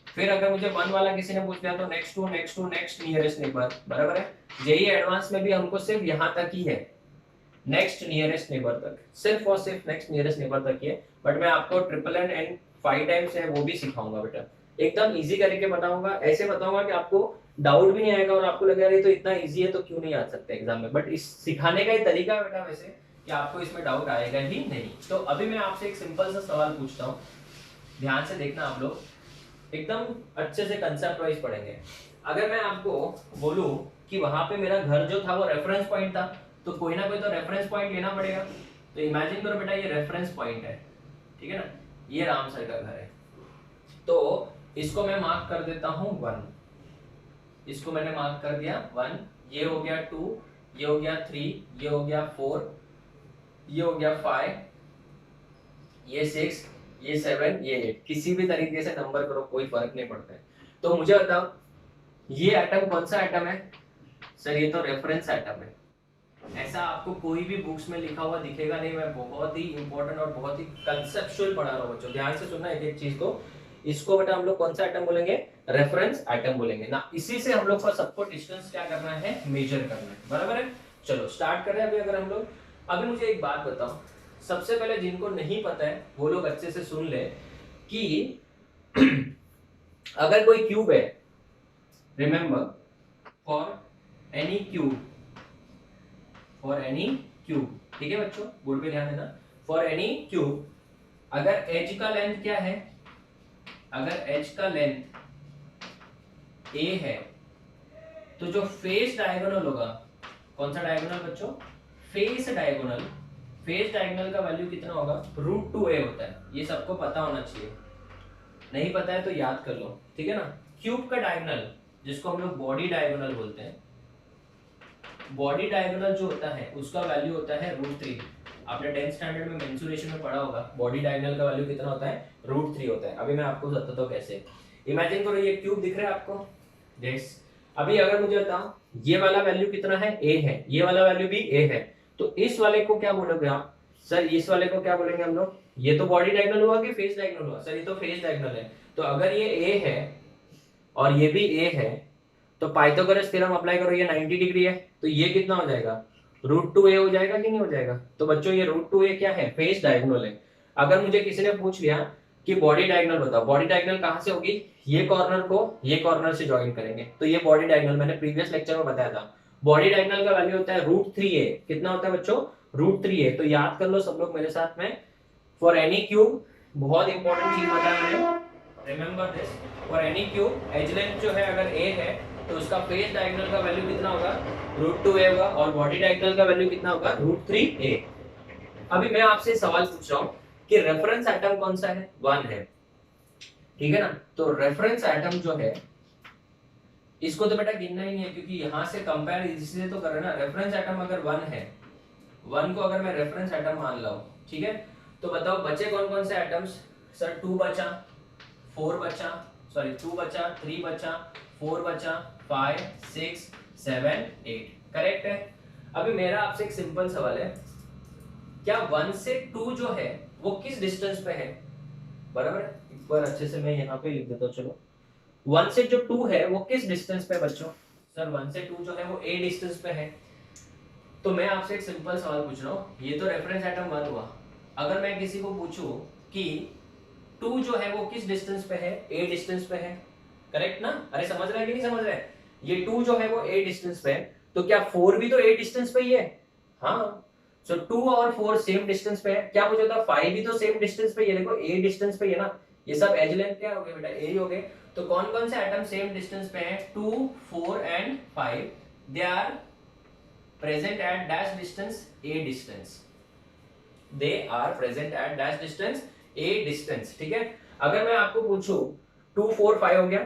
फिर अगर मुझे 1 वाला किसी ने पूछ लिया तो next to next nearest neighbour, बराबर है। जेई एडवांस में भी हमको सिर्फ यहाँ तक ही है, नेक्स्ट नियरेस्ट नेबर तक, सिर्फ और सिर्फ नेक्स्ट नियरेस्ट नेबर तक ही है। बट मैं आपको ट्रिपल एंड 5 टाइम्स है वो भी सिखाऊंगा बेटा, एकदम इजी करके बताऊंगा, ऐसे बताऊंगा कि आपको डाउट भी नहीं आएगा और आपको लगेगा ये तो इतना इजी है तो क्यों नहीं आ सकते एग्जाम में। बट इस सिखाने का ही तरीका है बेटा वैसे, कि आपको इसमें डाउट आएगा ही नहीं। तो अभी मैं आपसे एक सिंपल सा सवाल पूछता हूँ, ध्यान से देखना आप लोग, एकदम अच्छे से कंसेप्ट वाइज पढ़ेंगे। अगर मैं आपको बोलूं कि वहां पे मेरा घर जो था वो रेफरेंस पॉइंट था, तो कोई ना कोई तो रेफरेंस पॉइंट लेना पड़ेगा। तो इमेजिन करो बेटा ये रेफरेंस पॉइंट है, ठीक है ना, ये राम सर का घर है, तो इसको मैं मार्क कर देता हूं 1, इसको मैंने मार्क कर दिया 1, ये हो गया 2, ये हो गया 3, ये हो गया 4, ये हो गया 5, ये 6, ये 7, ये 8, किसी भी तरीके से नंबर करो कोई फर्क नहीं पड़ता है। तो मुझे बताओ ये एटम कौन सा एटम है, सर ये तो रेफरेंस एटम है। ऐसा आपको कोई भी बुक्स में लिखा हुआ दिखेगा नहीं, मैं बहुत ही इंपॉर्टेंट और बहुत ही कंसेप्चुअल पढ़ा रहा हूँ बच्चों, ध्यान से सुनना एक एक चीज को। इसको बेटा हम लोग कौन सा एटम बोलेंगे, रेफरेंस एटम बोलेंगे ना। इसी से हम लोग को सबको डिस्टेंस क्या करना है, मेजर करना है, बराबर है। चलो स्टार्ट कर रहे हैं अभी। अगर हम लोग, अभी मुझे एक बात बताओ, सबसे पहले जिनको नहीं पता है वो लोग अच्छे से सुन ले कि अगर कोई क्यूब है, remember for any cube, for any cube, ठीक है बच्चों, बोर्ड पे ध्यान देना, फॉर एनी क्यूब, अगर एज का लेंथ क्या है, अगर एज का लेंथ a है, तो जो फेस डायगोनल होगा, कौन सा डायगोनल बच्चों, फेस डायगोनल, फेस डायगोनल का वैल्यू कितना होगा, √2a होता है। ये सबको पता होना चाहिए, नहीं पता है तो याद कर लो, ठीक है ना। क्यूब का डायगोनल, जिसको हम लोग बॉडी डायगोनल बोलते हैं, बॉडी डायगोनल जो होता है उसका वैल्यू होता है √3। आपने 10th स्टैंडर्ड में मेंसुरेशन में पढ़ा होगा, बॉडी डायगोनल का वैल्यू कितना होता है, √3 होता है। अभी मैं आपको बताता हूँ कैसे। इमेजिन करो ये क्यूब दिख रहा है आपको, यस। अभी अगर मुझे बताओ ये वाला वैल्यू कितना है, a है, ये वाला वैल्यू भी a है, तो इस वाले को क्या बोलोगे आप, सर इस वाले को क्या बोलेंगे हम लोग, ये तो बॉडी डायगोनल हुआ कि फेस डायगोनल हुआ, सर ये तो फेस डायगोनल है। तो अगर ये a है और ये भी a है, तो पाइथागोरस थ्योरम अप्लाई करो, ये 90 डिग्री है, तो ये कितना हो जाएगा, √2a हो जाएगा कि नहीं हो जाएगा। तो बच्चों ये √2a क्या है, फेस डायगोनल है। अगर मुझे किसी ने पूछ लिया कि बॉडी डायगोनल बताओ, बॉडी डायगोनल कहां से होगी, ये कॉर्नर को ये कॉर्नर से ज्वाइन करेंगे, तो ये बॉडी डायगोनल, मैंने प्रीवियस लेक्चर में बताया था, बॉडी डायगोनल का वैल्यू होता है √3a। कितना होता है बच्चों, √3a। तो याद कर लो सब लोग मेरे साथ में, फॉर एनी क्यूब, बहुत इंपॉर्टेंट चीज बताया मैंने, remember this, for any cube edge length जो है अगर a है, तो उसका फेस डायगोनल का वैल्यू कितना होगा, √2a होगा, और बॉडी डायगोनल का वैल्यू कितना होगा, √3a। अभी मैं आपसे सवाल पूछ रहा हूं कि रेफरेंस एटम कौन सा है, 1 है, ठीक है ना। तो रेफरेंस एटम जो है इसको तो बेटा गिनना ही नहीं है, क्योंकि यहां से कंपेयर इससे तो कर रहे हैं ना। रेफरेंस एटम अगर 1 है, 1 को अगर मैं रेफरेंस एटम मान ला हूं, ठीक है, तो बताओ बचे कौन कौन से एटम्स, सर 2 बचा, 4 बचा, सॉरी 2 बचा, 3 बचा, 4 बचा, 5 6 7 8, करेक्ट है। अभी मेरा आपसे एक सिंपल सवाल है, क्या 1 से 2 जो है वो किस डिस्टेंस पे है, बराबर है। एक बार अच्छे से मैं यहाँ पे लिख देता हूँ, चलो 1 से जो 2 है वो किस डिस्टेंस पे है बच्चों, सर 1 से 2 जो है वो a डिस्टेंस पे है। तो मैं आपसे एक सिंपल सवाल पूछ रहा हूँ, ये तो रेफरेंस एटम 1 हुआ, अगर मैं किसी को पूछूं कि 2 जो है वो किस डिस्टेंस पे है, a डिस्टेंस पे है, करेक्ट ना। अरे समझ रहे हैं कि नहीं समझ रहे हैं, ये 2 जो है वो a डिस्टेंस पे है, तो क्या 4 भी तो a डिस्टेंस पे ही है, हाँ। सो 2 और 4 सेम डिस्टेंस पे है, क्या मुझे होता 5 भी तो सेम डिस्टेंस पे ही है, देखो a डिस्टेंस पे ही है ना, ये सब एज लेंथ क्या हो गए बेटा, a ही हो गए। तो कौन कौन से एटम सेम डिस्टेंस पे हैं, 2 4 and 5, they are present at dash distance a distance, they are present at dash distance a distance, ठीक है। अगर मैं आपको पूछूं 2 4 5 हो गया।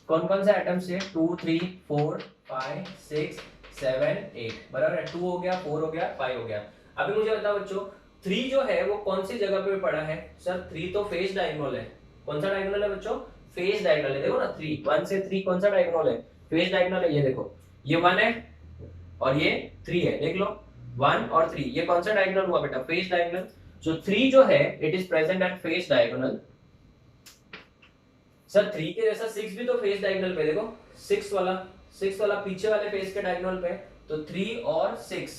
कौन कौन से एटम्स है? 2 3 4 5 6 7 8, बराबर है। 2 हो गया, 4 हो गया, 5 हो गया। अभी मुझे बताओ बच्चों, 3 जो है वो कौन सी जगह पे पड़ा है? सर 3 तो फेस डायगोनल है। कौन सा डायगोनल है बच्चों? फेस डायगोनल है। देखो ना 3, 1 से 3 कौन सा डायगोनल है? फेस डायगोनल है। ये देखो, ये 1 है और ये 3 है। देख लो 1 और 3, ये कौन सा डायगोनल हुआ बेटा? Face diagonal. सो 3 जो है it is present at face diagonal. Sir 3 के जैसा 6 भी तो फेस डायगोनल पे, देखो 6 वाला पीछे वाले फेस के डायगोनल पे। तो 3 और 6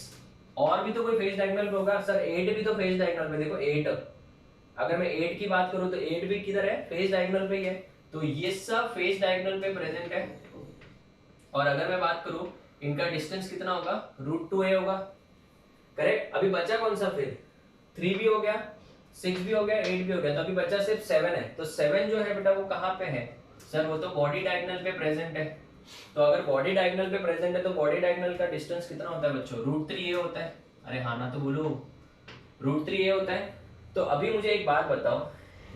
और भी तो कोई फेस डायगोनल पे होगा। सर 8 भी तो फेस डायगोनल पे, देखो 8। अगर मैं 8 की बात करूं तो 8 भी किधर है? फेस डायगोनल पे ही है। तो ये सब फेस डायगोनल पे प्रेजेंट है। और अगर मैं बात करूं इनका डिस्टेंस कितना होगा? √2a होगा। करेक्ट। अभी बचा कौन सा फिर? 3 भी हो गया, 6 भी हो गया, 8 भी हो गया, तो अभी बचा सिर्फ 7 है। तो 7 जो है बेटा वो कहाँ पे है? सर वो तो बॉडी डायगोनल पे प्रेजेंट है। तो अगर बॉडी डायगोनल पे प्रेजेंट है तो बॉडी डायगोनल का डिस्टेंस कितना होता है बच्चों? √3a होता है। अरे हाँ ना तो बोलो, √3a होता है। तो अभी मुझे एक बात बताओ,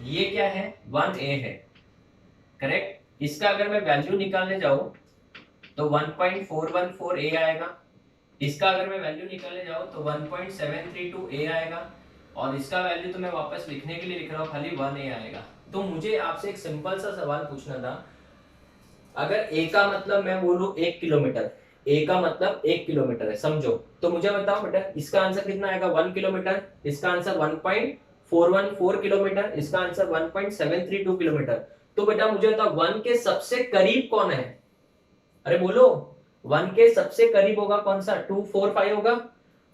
ये क्या है? 1a है। करेक्ट। इसका अगर मैं वैल्यू निकालने जाऊं तो 1.414a आएगा। इसका अगर मैं वैल्यू निकालने जाऊं तो 1.732a आएगा। और इसका वैल्यू तो मैं वापस लिखने के लिए लिख रहा हूं, खाली 1a आएगा। तो मुझे आपसे एक सिंपल सा सवाल पूछना था, अगर a का मतलब मैं बोलूं 1 किलोमीटर, a का मतलब 1 किलोमीटर है समझो, तो मुझे बताओ बेटा इसका आंसर कितना आएगा? 1 किलोमीटर। इसका आंसर 1.414 किलोमीटर, इसका आंसर 1.732 किलोमीटर। तो बेटा मुझे बताओ 1 के सबसे करीब कौन है? अरे बोलो, 1 के सबसे करीब होगा कौन सा? 2 4 5 होगा।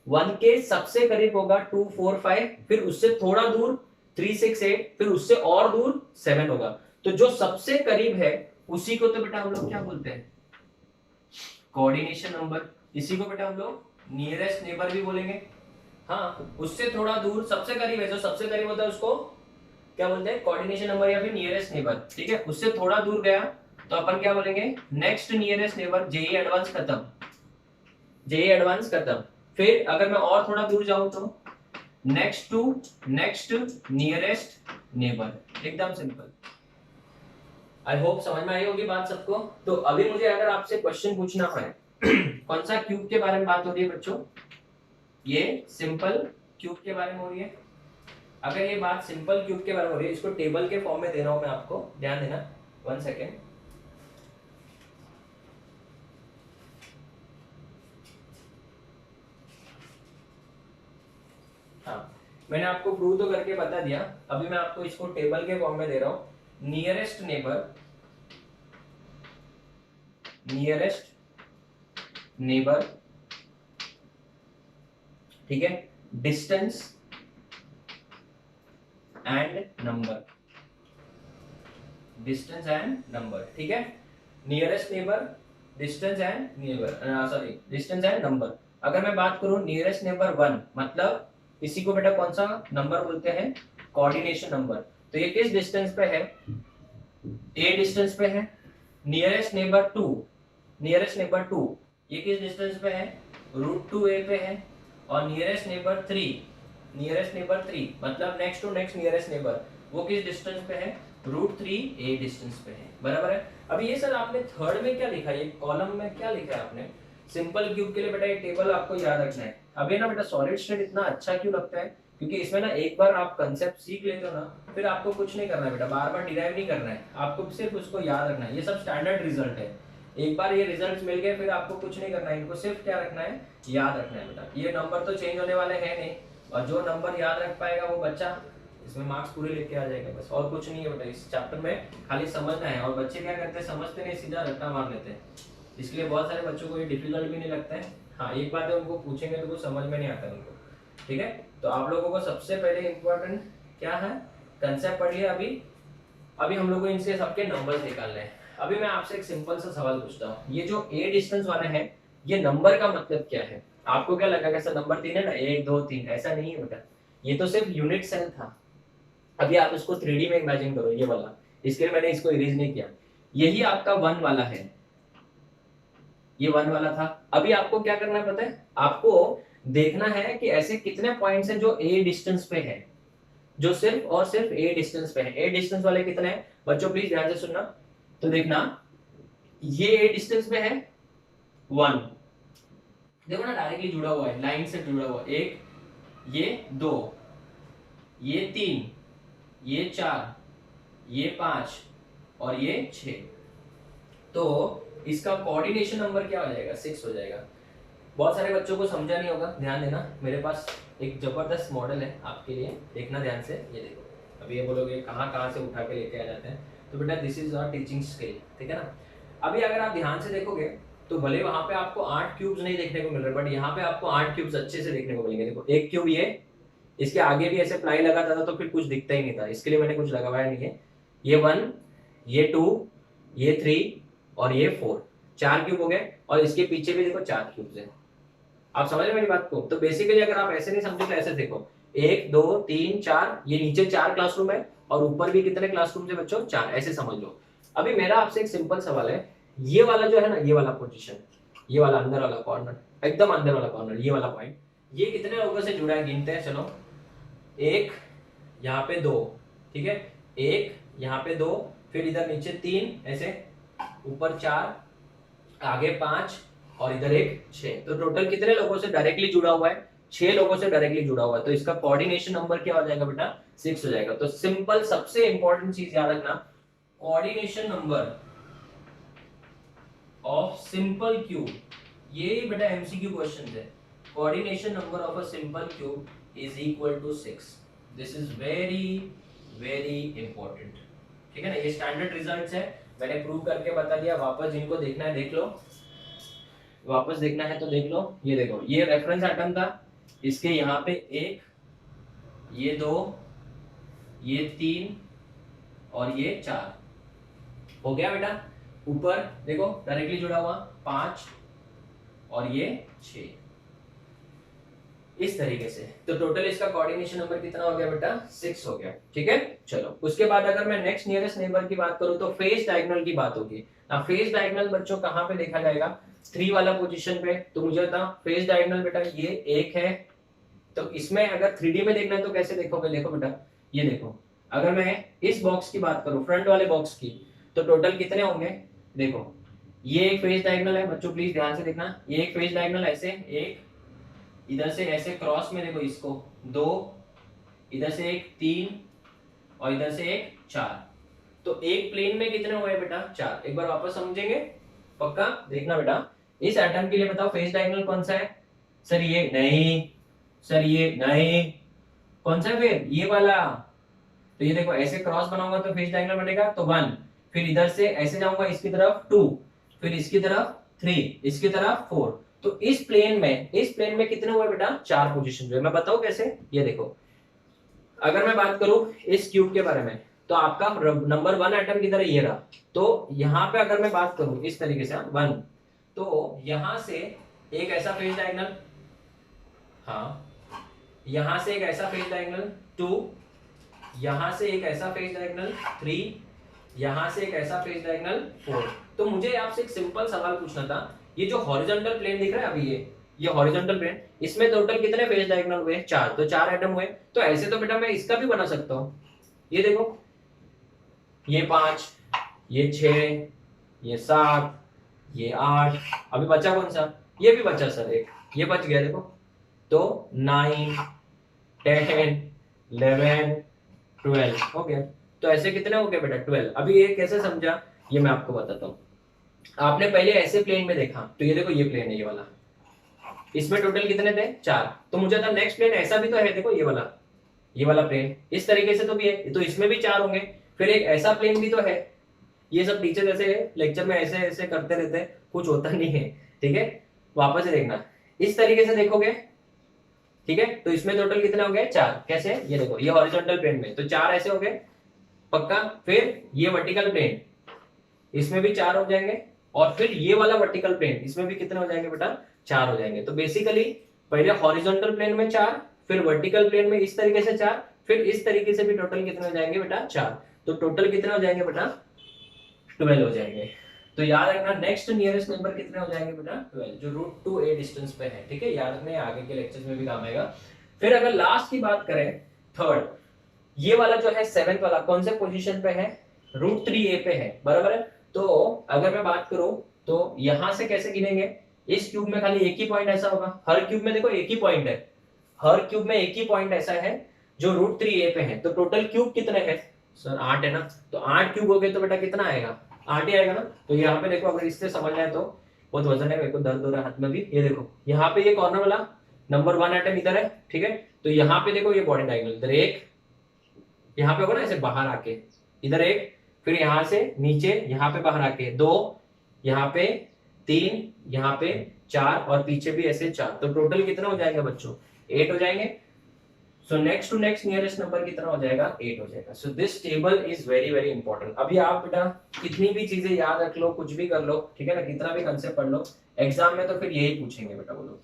1 के सबसे करीब होगा 2 4 5, फिर उससे थोड़ा दूर 3 6 8, फिर उससे और दूर 7 होगा। तो जो सबसे करीब है उसी को तो बेटा हम लोग क्या बोलते हैं? Coordination number. इसी को बेटा हम लोग नियरेस्ट नेबर भी बोलेंगे। हाँ, उससे थोड़ा दूर सबसे करीब है, जो सबसे करीब होता है उसको क्या बोलते हैं? कोऑर्डिनेशन नंबर या फिर नियरेस्ट नेबर। ठीक है, उससे थोड़ा दूर गया तो अपन क्या बोलेंगे? Next nearest neighbour. JEE advance खत्म, जेई एडवांस खत्म। फिर अगर मैं और थोड़ा दूर जाऊं तो next to next nearest neighbour. एकदम सिंपल। आई होप समझ में आई होगी बात सबको। तो अभी मुझे अगर आपसे क्वेश्चन पूछना है कौन सा क्यूब के बारे में बात हो रही है बच्चों? ये सिंपल क्यूब के बारे में हो रही है। अगर ये बात सिंपल क्यूब के बारे में हो रही है, इसको टेबल के फॉर्म में दे रहा हूं मैं आपको, ध्यान देना। 1 सेकेंड। हाँ, मैंने आपको प्रूव तो करके बता दिया। अभी मैं आपको इसको टेबल के फॉर्म में दे रहा हूं। नियरेस्ट नेबर, नियरेस्ट नेबर, ठीक है, distance and number, distance and number. ठीक है, nearest neighbour, distance and neighbour, sorry distance and number. अगर मैं बात करूं नियरेस्ट नेबर 1, मतलब इसी को बेटा कौन सा नंबर बोलते हैं? Coordination number. तो ये किस डिस्टेंस पे है? a डिस्टेंस पे है। नियरेस्ट नेबर 2, नियरेस्ट नेबर 2 ये किस डिस्टेंस पे है? √2a पे है। और नियरेस्ट नेबर 3, नियरेस्ट नेबर 3 मतलब next to next nearest neighbour, वो किस डिस्टेंस पे है? √3a डिस्टेंस पे है। बराबर है। अभी ये सर आपने थर्ड में क्या लिखा है? ये कॉलम में क्या लिखा है आपने? सिंपल क्यूब के लिए बेटा ये टेबल आपको याद रखना है। अभी ना बेटा सॉलिड स्टेट इतना अच्छा क्यों लगता है? क्योंकि इसमें ना एक बार आप कंसेप्ट सीख लेते हो ना, फिर आपको कुछ नहीं करना है बेटा, बार बार डिराइव नहीं करना है, आपको सिर्फ उसको याद रखना है। ये सब स्टैंडर्ड रिजल्ट है। एक बार ये रिजल्ट्स मिल गए फिर आपको कुछ नहीं करना है, इनको सिर्फ क्या रखना है? याद रखना है बेटा। ये नंबर तो चेंज होने वाले हैं नहीं, और जो नंबर याद रख पाएगा वो बच्चा इसमें मार्क्स पूरे लेके आ जाएगा, बस और कुछ नहीं है बेटा। इस चैप्टर में खाली समझना है। और बच्चे क्या करते हैं? समझते नहीं, सीधा रट्टा मार लेते हैं। इसलिए बहुत सारे बच्चों को ये डिफिकल्ट भी नहीं लगता है। हाँ, एक बात है, उनको पूछेंगे तो कुछ समझ में नहीं आता उनको। ठीक है, तो आप लोगों को सबसे पहले इंपॉर्टेंट क्या है? कंसेप्ट पढ़िए। अभी हम लोग को इनसे सबके नंबर्स निकालने हैं। अभी मैं आपसे एक सिंपल सा सवाल पूछता हूँ, ये जो a डिस्टेंस वाला है, ये नंबर का मतलब क्या है? आपको क्या लगा कैसा नंबर 3 है ना, 1 2 3? ऐसा नहीं है बेटा, ये तो सिर्फ यूनिट सेल था। अभी आप इसको 3D में इमेजिन करो, ये वाला, इसके लिए मैंने इसको इरेज नहीं किया। यही आपका 1 वाला है, ये 1 वाला था। अभी आपको क्या करना है पता है? आपको देखना है कि ऐसे कितने पॉइंट्स हैं जो a डिस्टेंस पे है। जो सिर्फ और सिर्फ ए डिस्टेंस पे है। ए डिस्टेंस वाले कितने हैं बच्चों, प्लीज ध्यान से सुनना। तो देखना ये ए डिस्टेंस पे है 1, देखो ना डायरेक्टली जुड़ा हुआ है, लाइन से जुड़ा हुआ, एक, ये 2, ये 3, ये 4, ये 5 और ये 6। तो इसका कोऑर्डिनेशन नंबर क्या हो जाएगा, 6 हो जाएगा। बहुत सारे बच्चों को समझा नहीं होगा, ध्यान देना, मेरे पास एक जबरदस्त मॉडल है आपके लिए, देखना ध्यान से। ये देखो, अभी ये बोलोगे कहाँ कहाँ से उठा के लेके आ जाते हैं, तो बेटा this is our teaching skill, ठीक है ना। अभी अगर आप ध्यान से देखोगे तो भले वहां पे आपको 8 क्यूब्स नहीं देखने को मिल रहे, बट यहाँ पे आपको 8 क्यूब्स अच्छे से देखने को मिलेंगे। देखो एक क्यूब ये, इसके आगे भी ऐसे प्लाई लगा था तो फिर कुछ दिखता ही नहीं था, इसके लिए मैंने कुछ लगाया नहीं है। ये 1, ये 2, ये 3 और ये 4, 4 क्यूब हो गए। और इसके पीछे भी देखो 4 क्यूब्स है। आप समझ रहे मेरी बात को। तो बेसिकली अगर आप ऐसे नहीं समझे तो ऐसे देखो, 1 2 3 4, ये नीचे 4 क्लासरूम है और ऊपर भी कितने क्लासरूम है बच्चों, 4, ऐसे समझ लो। अभी मेरा आपसे एक सिंपल सवाल है, ये वाला जो है ना, ये वाला पोजीशन, ये वाला अंदर वाला कॉर्नर, एकदम अंदर वाला कॉर्नर, ये वाला पॉइंट, ये कितने लोगों से जुड़ा है गिनते हैं। चलो, 1, यहाँ पे 2, ठीक है, 1 यहाँ पे 2, फिर इधर नीचे 3, ऐसे ऊपर 4, आगे 5 और इधर एक 6। तो टोटल कितने लोगों से डायरेक्टली जुड़ा हुआ है, 6 लोगों से डायरेक्टली जुड़ा हुआ है। तो इसका कोऑर्डिनेशन नंबर क्या हो जाएगा बेटा, 6 हो जाएगा। तो सिंपल सबसे इंपॉर्टेंट चीज याद रखना, coordination number of simple cube, ये बेटा एमसीक्यू क्वेश्चन है। Coordination number of a simple cube is equal to 6। This is very very important, ठीक है ना। ये स्टैंडर्ड रिजल्ट्स है, मैंने प्रूव करके बता दिया। वापस जिनको देखना है देख लो, वापस देखना है तो देख लो। ये देखो, ये रेफरेंस एटम था, इसके यहाँ पे 1, ये 2, ये 3 और ये 4 हो गया बेटा। ऊपर देखो डायरेक्टली जुड़ा हुआ 5 और ये 6, इस तरीके से। तो टोटल इसका कोऑर्डिनेशन नंबर कितना हो गया बेटा, 6 हो गया, ठीक है। चलो, उसके बाद अगर मैं नेक्स्ट नियरेस्ट नेबर की बात करूं तो फेस डायगोनल की बात होगी। ना फेस डायगोनल बच्चों कहां पे देखा जाएगा, 3 वाला पोजीशन पे। तो मुझे बता, फेस डायगोनल बेटा ये 1 है। तो इसमें अगर 3D में देखना है तो कैसे देखोगे, देखो बेटा, ये देखो, अगर मैं इस बॉक्स की बात करूं, फ्रंट वाले बॉक्स की, तो टोटल कितने होंगे। देखो, ये एक फेस डायगोनल है बच्चों, प्लीज ध्यान से देखना। ये एक फेस डायगोनल ऐसे, एक इधर से ऐसे क्रॉस में देखो इसको 2, इधर से एक 3 और इधर से एक 4। तो एक प्लेन में कितने हुए बेटा, 4। एक बार वापस समझेंगे, पक्का देखना बेटा। इस एटम के लिए बताओ फेस डायगोनल कौन सा है। सर ये नहीं, सर ये नहीं, कौन सा है फिर, ये वाला। तो ये देखो, ऐसे क्रॉस बनाऊंगा तो फेस डायगोनल बनेगा, तो 1, फिर इधर से ऐसे जाऊंगा इसकी तरफ 2, फिर इसकी तरफ 3, इसकी तरफ 4। तो इस प्लेन में कितने हुए बेटा, 4 पोजीशन जो है। मैं बताऊं कैसे, ये देखो, अगर मैं बात करूं इस क्यूब के बारे में, तो आपका नंबर 1 एटम किधर है, ये रहा। तो यहाँ पे अगर मैं बात करूं इस तरीके से 1, तो यहां से एक ऐसा फेस डायगोनल, हाँ, यहां से एक ऐसा फेस डायगोनल 2, यहां से एक ऐसा फेस डायगोनल 3, यहां से एक ऐसा फेस डायगोनल 4। तो मुझे आपसे एक सिंपल सवाल पूछना था, ये जो हॉरिजॉन्टल प्लेन दिख रहा है अभी, ये हॉरिजॉन्टल प्लेन, इसमें टोटल कितने फेस डायगोनल हुए, 4। तो 4 एटम हुए। तो ऐसे तो बेटा मैं इसका भी बना सकता हूँ। ये देखो, ये 5, ये 6, ये 7, ये 8, अभी बचा कौन सा, ये भी बचा सर एक, ये बच गया देखो। तो 9, 10, 11, 12 हो गया। तो ऐसे कितने हो गए बेटा, 12। अभी ये कैसे समझा, ये मैं आपको बताता हूँ। आपने पहले ऐसे प्लेन में देखा, तो ये देखो, ये प्लेन है ये वाला, इसमें टोटल कितने थे, 4। तो मुझे था नेक्स्ट प्लेन ऐसा भी तो है, देखो ये वाला प्लेन इस तरीके से तो भी है, तो इसमें भी 4 होंगे। फिर एक ऐसा प्लेन भी तो है। ये सब टीचर जैसे लेक्चर में ऐसे ऐसे करते रहते हैं, कुछ होता नहीं है, ठीक है। वापस से देखना, इस तरीके से देखोगे, ठीक है। तो इसमें टोटल कितने हो गए, 4। कैसे, ये देखो, ये हॉरिजॉन्टल प्लेन में तो 4 ऐसे हो गए, पक्का। फिर ये वर्टिकल प्लेन, इसमें भी 4 हो जाएंगे। और फिर ये वाला वर्टिकल प्लेन, इसमें भी कितने हो जाएंगे बेटा, 4 हो जाएंगे। तो बेसिकली पहले हॉरिजॉन्टल प्लेन में 4, फिर वर्टिकल प्लेन में इस तरीके से 4, फिर इस तरीके से भी टोटल कितने हो जाएंगे बेटा, 4। तो टोटल कितने हो जाएंगे बेटा, 12 हो जाएंगे। तो याद रखना, नेक्स्ट नियरेस्ट नंबर कितने हो जाएंगे बेटा, 12, जो √2a डिस्टेंस पे है, ठीक है। याद रखना, आगे के लेक्चर्स में भी काम आएगा। फिर अगर लास्ट की बात करें, ये वाला जो है 7th वाला कौन से पोजीशन पे है, √3a पे है, बराबर है। तो अगर मैं बात करूं तो यहां से कैसे गिनेंगे, इस क्यूब में खाली एक ही पॉइंट ऐसा होगा, हर क्यूब में देखो एक ही पॉइंट है, हर क्यूब में एक ही पॉइंट ऐसा है जो √3a पे है। तो टोटल क्यूब कितने हैं सर, 8 है ना, तो 8 क्यूब हो गए तो बेटा कितना आएगा, 8 ही आएगा ना। तो यहाँ पे देखो अगर इससे समझना है तो बहुत वजन है, मेरे को दर्द हो रहा है हाथ में भी, ये देखो यहाँ पे ये कॉर्नर वाला नंबर 1 एटम इधर है, ठीक है। तो यहाँ पे देखो ये बॉडी डायगोनल, इधर एक, यहाँ पे होगा ना ऐसे बाहर आके, इधर एक, फिर यहाँ से नीचे यहाँ पे बाहर आके 2, यहाँ पे 3, यहाँ पे 4 और पीछे भी ऐसे 4। तो टोटल कितना हो जाएगा बच्चों, 8 हो जाएंगे। So next to next nearest number कितना हो जाएगा, 8 हो जाएगा। So this table is very very important. अभी आप बेटा कितनी भी चीजें याद रख लो, कुछ भी कर लो, ठीक है ना, कितना भी कंसेप्ट पढ़ लो, एग्जाम में तो फिर यही पूछेंगे बेटा बोलो,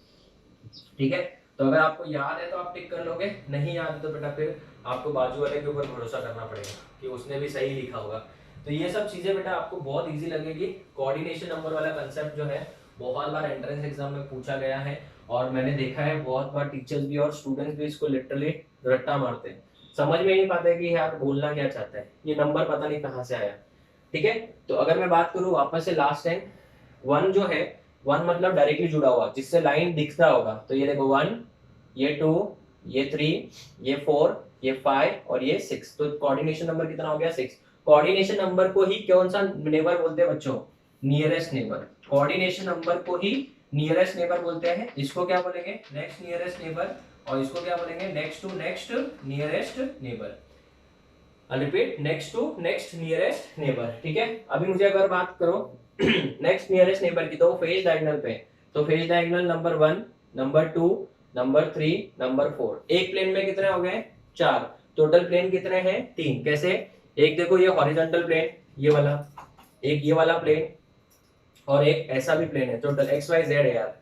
ठीक है। तो अगर आपको याद है तो आप टिक कर लोगे, नहीं याद है तो बेटा फिर आपको बाजू वाले के ऊपर भरोसा करना पड़ेगा कि उसने भी सही लिखा होगा। तो ये सब चीजें बेटा आपको बहुत इजी लगेगी। कोऑर्डिनेशन नंबर वाला कंसेप्ट जो है बहुत बार एंट्रेंस एग्जाम में पूछा गया है, और मैंने देखा है बहुत बार टीचर्स भी और स्टूडेंट्स भी इसको लिटरली रट्टा मारते हैं, समझ में ही नहीं पाते कि यार बोलना क्या चाहता है, ये नंबर पता नहीं कहाँ से आया, ठीक है। तो अगर मैं बात करूँ वापस से लास्ट टाइम, 1 जो है, 1 मतलब डायरेक्टली जुड़ा हुआ जिससे लाइन दिखता होगा, तो ये देखो 1, ये 2, ये 3, ये 4, ये 5 और ये 6। तो कोऑर्डिनेशन नंबर कितना हो गया, 6। कोऑर्डिनेशन नंबर को ही कौन सा नेबर बोलते हैं बच्चों, नियरेस्ट नेबर। कोऑर्डिनेशन नंबर को ही नियरेस्ट नेबर बोलते हैं, इसको क्या बोलेंगे, नेक्स्ट नियरेस्ट नेबर, और इसको क्या बोलेंगे, next to next nearest neighbour. Repeat, next to next nearest neighbour, ठीक है। अभी मुझे अगर बात करो नेक्स्ट नियरेस्ट नेबर की, तो फेज डायगोनल पे, तो phase diagonal number 1, number 2, number 3, number 4, एक प्लेन में कितने हो गए, 4। टोटल प्लेन कितने हैं, 3। कैसे, एक देखो ये हॉरिजॉन्टल प्लेन, ये वाला, एक ये वाला प्लेन, और एक ऐसा भी प्लेन है, टोटल एक्स वाई जेड है यार,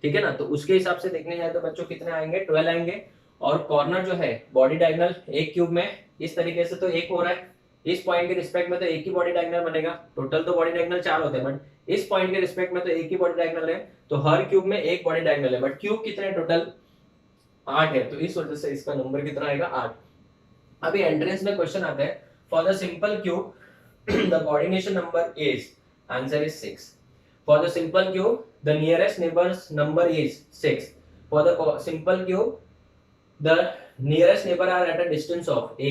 ठीक है ना। तो उसके हिसाब से देखने जाए तो बच्चों कितने आएंगे, 12 आएंगे। और कॉर्नर जो है बॉडी डायगोनल एक क्यूब में इस तरीके से तो एक हो रहा है, इस पॉइंट के रिस्पेक्ट में तो एक ही बॉडी डायगोनल बनेगा, टोटल तो बॉडी डायगोनल 4 होते हैं, बट इस पॉइंट के रिस्पेक्ट में तो एक ही बॉडी डायगोनल है, तो हर क्यूब में एक बॉडी डायगोनल है, बट क्यूब कितने टोटल 8 है, तो इस वजह से इसका नंबर कितना आएगा, 8। अभी एंट्रेंस में क्वेश्चन आता है, for the simple cube the coordination number is, answer is 6। For the simple cube, the nearest neighbor's number is 6. For the simple cube, the nearest neighbor are at a distance of a.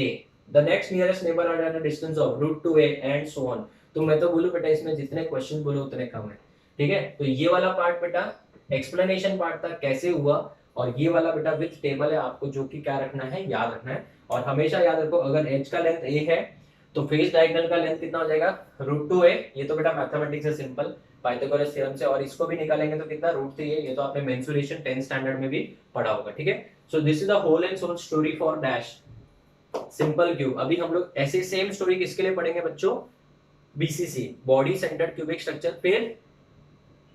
The next nearest neighbor are at a distance of √2a and so on. तो मैं तो बोलूं बेटा इसमें जितने question बोलो उतने कम है, ठीक है। तो ये वाला पार्ट बेटा एक्सप्लेनेशन पार्ट था कैसे हुआ, और ये वाला बेटा विथ टेबल है, आपको जो कि क्या रखना है, याद रखना है। और हमेशा याद रखो अगर एज का लेंथ a है तो फेस डायगोनल का लेंथ कितना हो जाएगा, √2a। ये तो बेटा मैथमेटिक्स है सिंपल, पाइथागोरस थ्योरम से, और इसको भी निकालेंगे तो कितना, √3a। ये तो आपने मेंसुरेशन 10th स्टैंडर्ड में भी पढ़ा होगा, ठीक है। So this is the whole and sole story for dash simple cube. अभी हम लोग ऐसे सेम स्टोरी किसके लिए पढ़ेंगे बच्चों, BCC, body centred cubic structure, फिर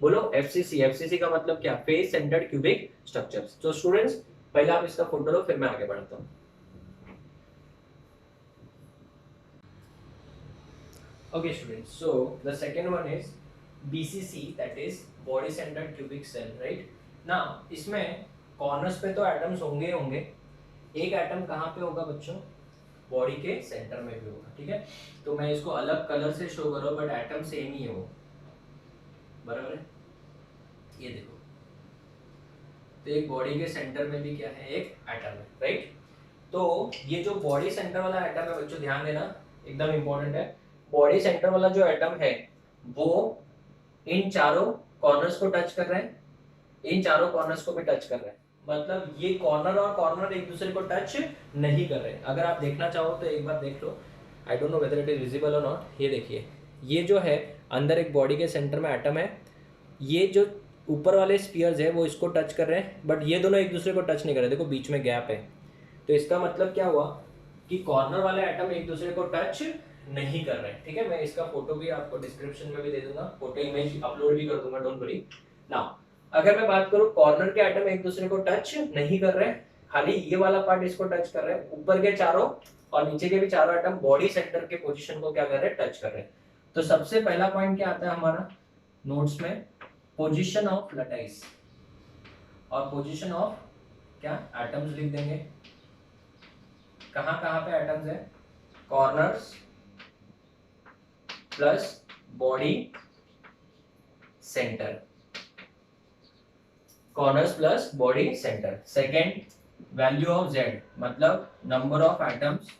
बोलो एफसीसी। एफसीसी का मतलब क्या, फेस सेंटर्ड क्यूबिक स्ट्रक्चर्स। तो स्टूडेंट्स पहले आप इसका फोटो लो, फिर मैं आगे बढ़ता हूं। Okay students, so the second one is BCC, that is body centered cubic cell, right? Now इसमें कॉर्नर्स पे तो एटम्स होंगे होंगे, एक एटम कहाँ पे होगा बच्चों, बॉडी के सेंटर में भी होगा, ठीक है। तो मैं इसको अलग कलर से शो कर रहा हूँ, बट एटम सेम ही है वो, बराबर है। ये देखो, तो एक बॉडी के सेंटर में भी क्या है, एक एटम है, राइट। तो ये जो बॉडी सेंटर वाला एटम है बच्चों, ध्यान देना, एकदम इंपॉर्टेंट है। बॉडी सेंटर वाला जो एटम है वो इन चारों कॉर्नर्स को टच कर रहा है, इन चारों कॉर्नर्स को भी टच कर रहा है, मतलब ये कॉर्नर और कॉर्नर एक दूसरे को टच नहीं कर रहे। अगर आप देखना चाहो तो एक बार देख लो, I don't know whether it is visible और नॉट। ये देखिए, ये जो है अंदर एक बॉडी के सेंटर में एटम है, ये जो ऊपर वाले स्पीयर्स है वो इसको टच कर रहे हैं, बट ये दोनों एक दूसरे को टच नहीं कर रहे, देखो बीच में गैप है। तो इसका मतलब क्या हुआ कि कॉर्नर वाले एटम एक दूसरे को टच नहीं कर रहे हैं, ठीक है। मैं इसका फोटो भी आपको डिस्क्रिप्शन में भी दे दूंगा, फोटो इमेज अपलोड भी कर दूंगा, डोंट वरी। नाउ अगर मैं बात करूं, कॉर्नर के एटम एक दूसरे को टच नहीं कर रहे हैं, खाली ये वाला पार्ट इसको टच कर रहे हैं, ऊपर के चारों और नीचे के भी चारों एटम बॉडी सेंटर के पोजीशन को क्या कर रहे हैं, टच कर रहे हैं। तो सबसे पहला पॉइंट क्या आता है हमारा नोट्स में, पोजीशन ऑफ लटाइस, और पोजीशन ऑफ क्या, एटम्स लिख देंगे, कहाँ कहाँ पे एटम्स है, corners plus body centre, corners plus body centre. Second, value of Z मतलब number of atoms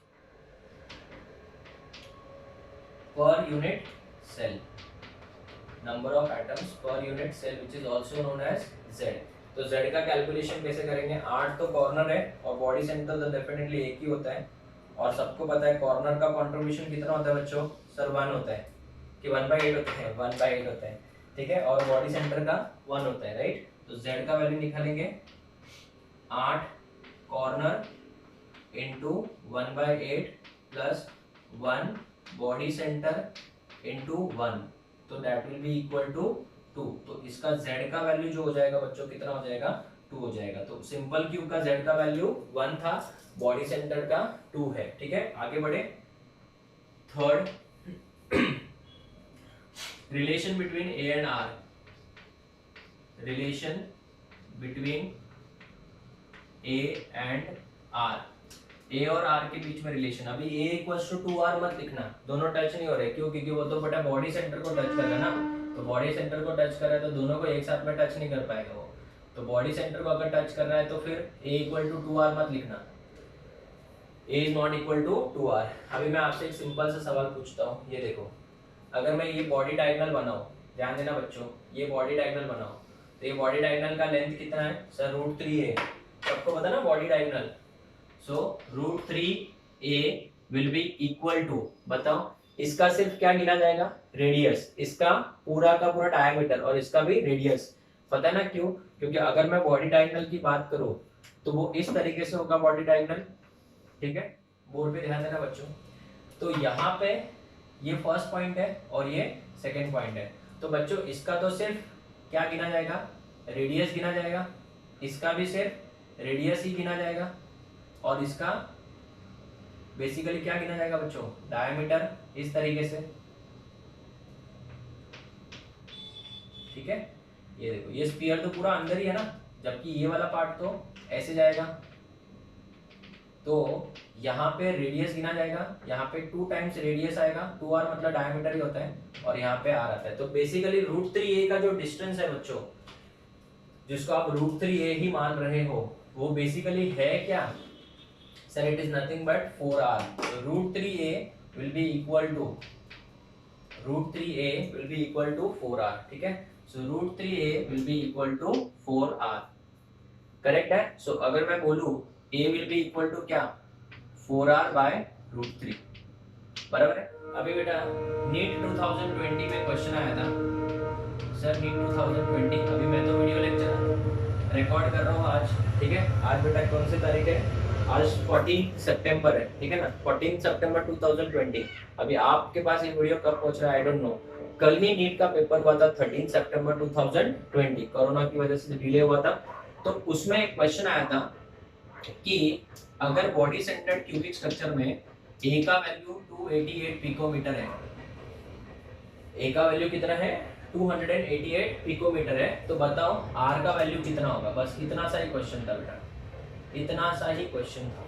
per unit cell, number of atoms per unit cell which is also known as Z. तो Z का calculation कैसे करेंगे, 8 तो corner है और body centre तो definitely एक ही होता है, और सबको पता है कॉर्नर का कंट्रीब्यूशन कितना होता है बच्चों, सर 1 होता है कि 1/8 होता है, 1/8 होता है, ठीक है, और बॉडी सेंटर का 1 होता है, राइट। तो जेड का वैल्यू निकालेंगे 8 corner into 1/8 plus 1 body centre into 1, तो that will be equal to 2। तो इसका z का वैल्यू जो हो जाएगा बच्चों कितना हो जाएगा, 2 हो जाएगा। तो सिंपल क्यूब का z का वैल्यू 1 था, बॉडी सेंटर का 2 है, ठीक है। आगे बढ़े, third, relation between A and R, relation between A and R, A और आर के बीच में रिलेशन। अभी ए इक्वल्स टू 2r मत लिखना, दोनों टच नहीं हो रहे, क्यों, क्योंकि वो तो बेटा बॉडी सेंटर को टच कर रहा है ना, तो बॉडी सेंटर को टच कर रहा है तो दोनों को एक साथ में टच नहीं कर पाएगा वो, तो बॉडी सेंटर को अगर टच कर रहा है तो फिर ए इक्वल टू 2r मत लिखना, A is not equal to 2r। अभी मैं आपसे एक सिंपल सा सवाल पूछता हूँ, ये देखो, अगर मैं ये बॉडी डायगोनल बनाऊं, ध्यान देना बच्चों, ये बॉडी डायगोनल बनाऊं, तो ये बॉडी डायगोनल का लेंथ कितना है सर, √3 है, सबको पता ना body diagonal, so √3a will be equal to, बताओ इसका सिर्फ क्या गिना जाएगा, रेडियस, इसका पूरा का पूरा डायमीटर और इसका भी रेडियस, पता है ना क्यों, क्योंकि अगर मैं बॉडी डायगोनल की बात करूं तो वो इस तरीके से होगा बॉडी डायगोनल, ठीक है, बोर्ड पे ध्यान देना बच्चों। तो यहाँ पे ये फर्स्ट पॉइंट है और ये सेकेंड पॉइंट है, तो बच्चों इसका तो सिर्फ क्या गिना जाएगा, रेडियस गिना जाएगा, इसका भी सिर्फ रेडियस ही गिना जाएगा, और इसका बेसिकली क्या गिना जाएगा बच्चों, डायमीटर, इस तरीके से, ठीक है। ये देखो, ये स्फीयर तो पूरा अंदर ही है ना, जबकि ये वाला पार्ट तो ऐसे जाएगा, तो यहाँ पे रेडियस गिना जाएगा, यहाँ पे 2 टाइम्स रेडियस आएगा, 2r मतलब डायमीटर ही होता है, और यहाँ पे r आता है। तो बेसिकली √3a का जो डिस्टेंस है बच्चों, जिसको आप √3a ही मान रहे हो, वो बेसिकली है क्या sir, it is nothing but 4r। √3a will be equal to, √3a will be equal to 4r, ठीक है। So √3a will be equal to 4r, correct है। सो अगर मैं बोलूं a will be equal to क्या, 4r bye √3, बराबर है। अभी बेटा नीट 2020 में क्वेश्चन आया था सर, नीट 2020, अभी मैं तो वीडियो लेक्चर रिकॉर्ड कर रहा हूँ आज, ठीक है। आज बेटा कौन सी तारीख है, आज 14 सितंबर है, ठीक है ना, 14 सितंबर 2020। अभी आपके पास ये वीडियो कब पहुंच रहा है आई डोंट नो, कल ही नीट का पेपर हुआ था 13 सितंबर 2020, कोरोना की वजह से डिले हुआ था। तो उसमें एक क्वेश्चन आया था कि अगर बॉडी सेंटर्ड क्यूबिक स्ट्रक्चर में ए का वैल्यू 288 पिकोमीटर है, ए का वैल्यू कितना है 288 पिकोमीटर है, तो बताओ आर का वैल्यू कितना होगा। बस इतना सा ही क्वेश्चन था बेटा, इतना सा ही क्वेश्चन था,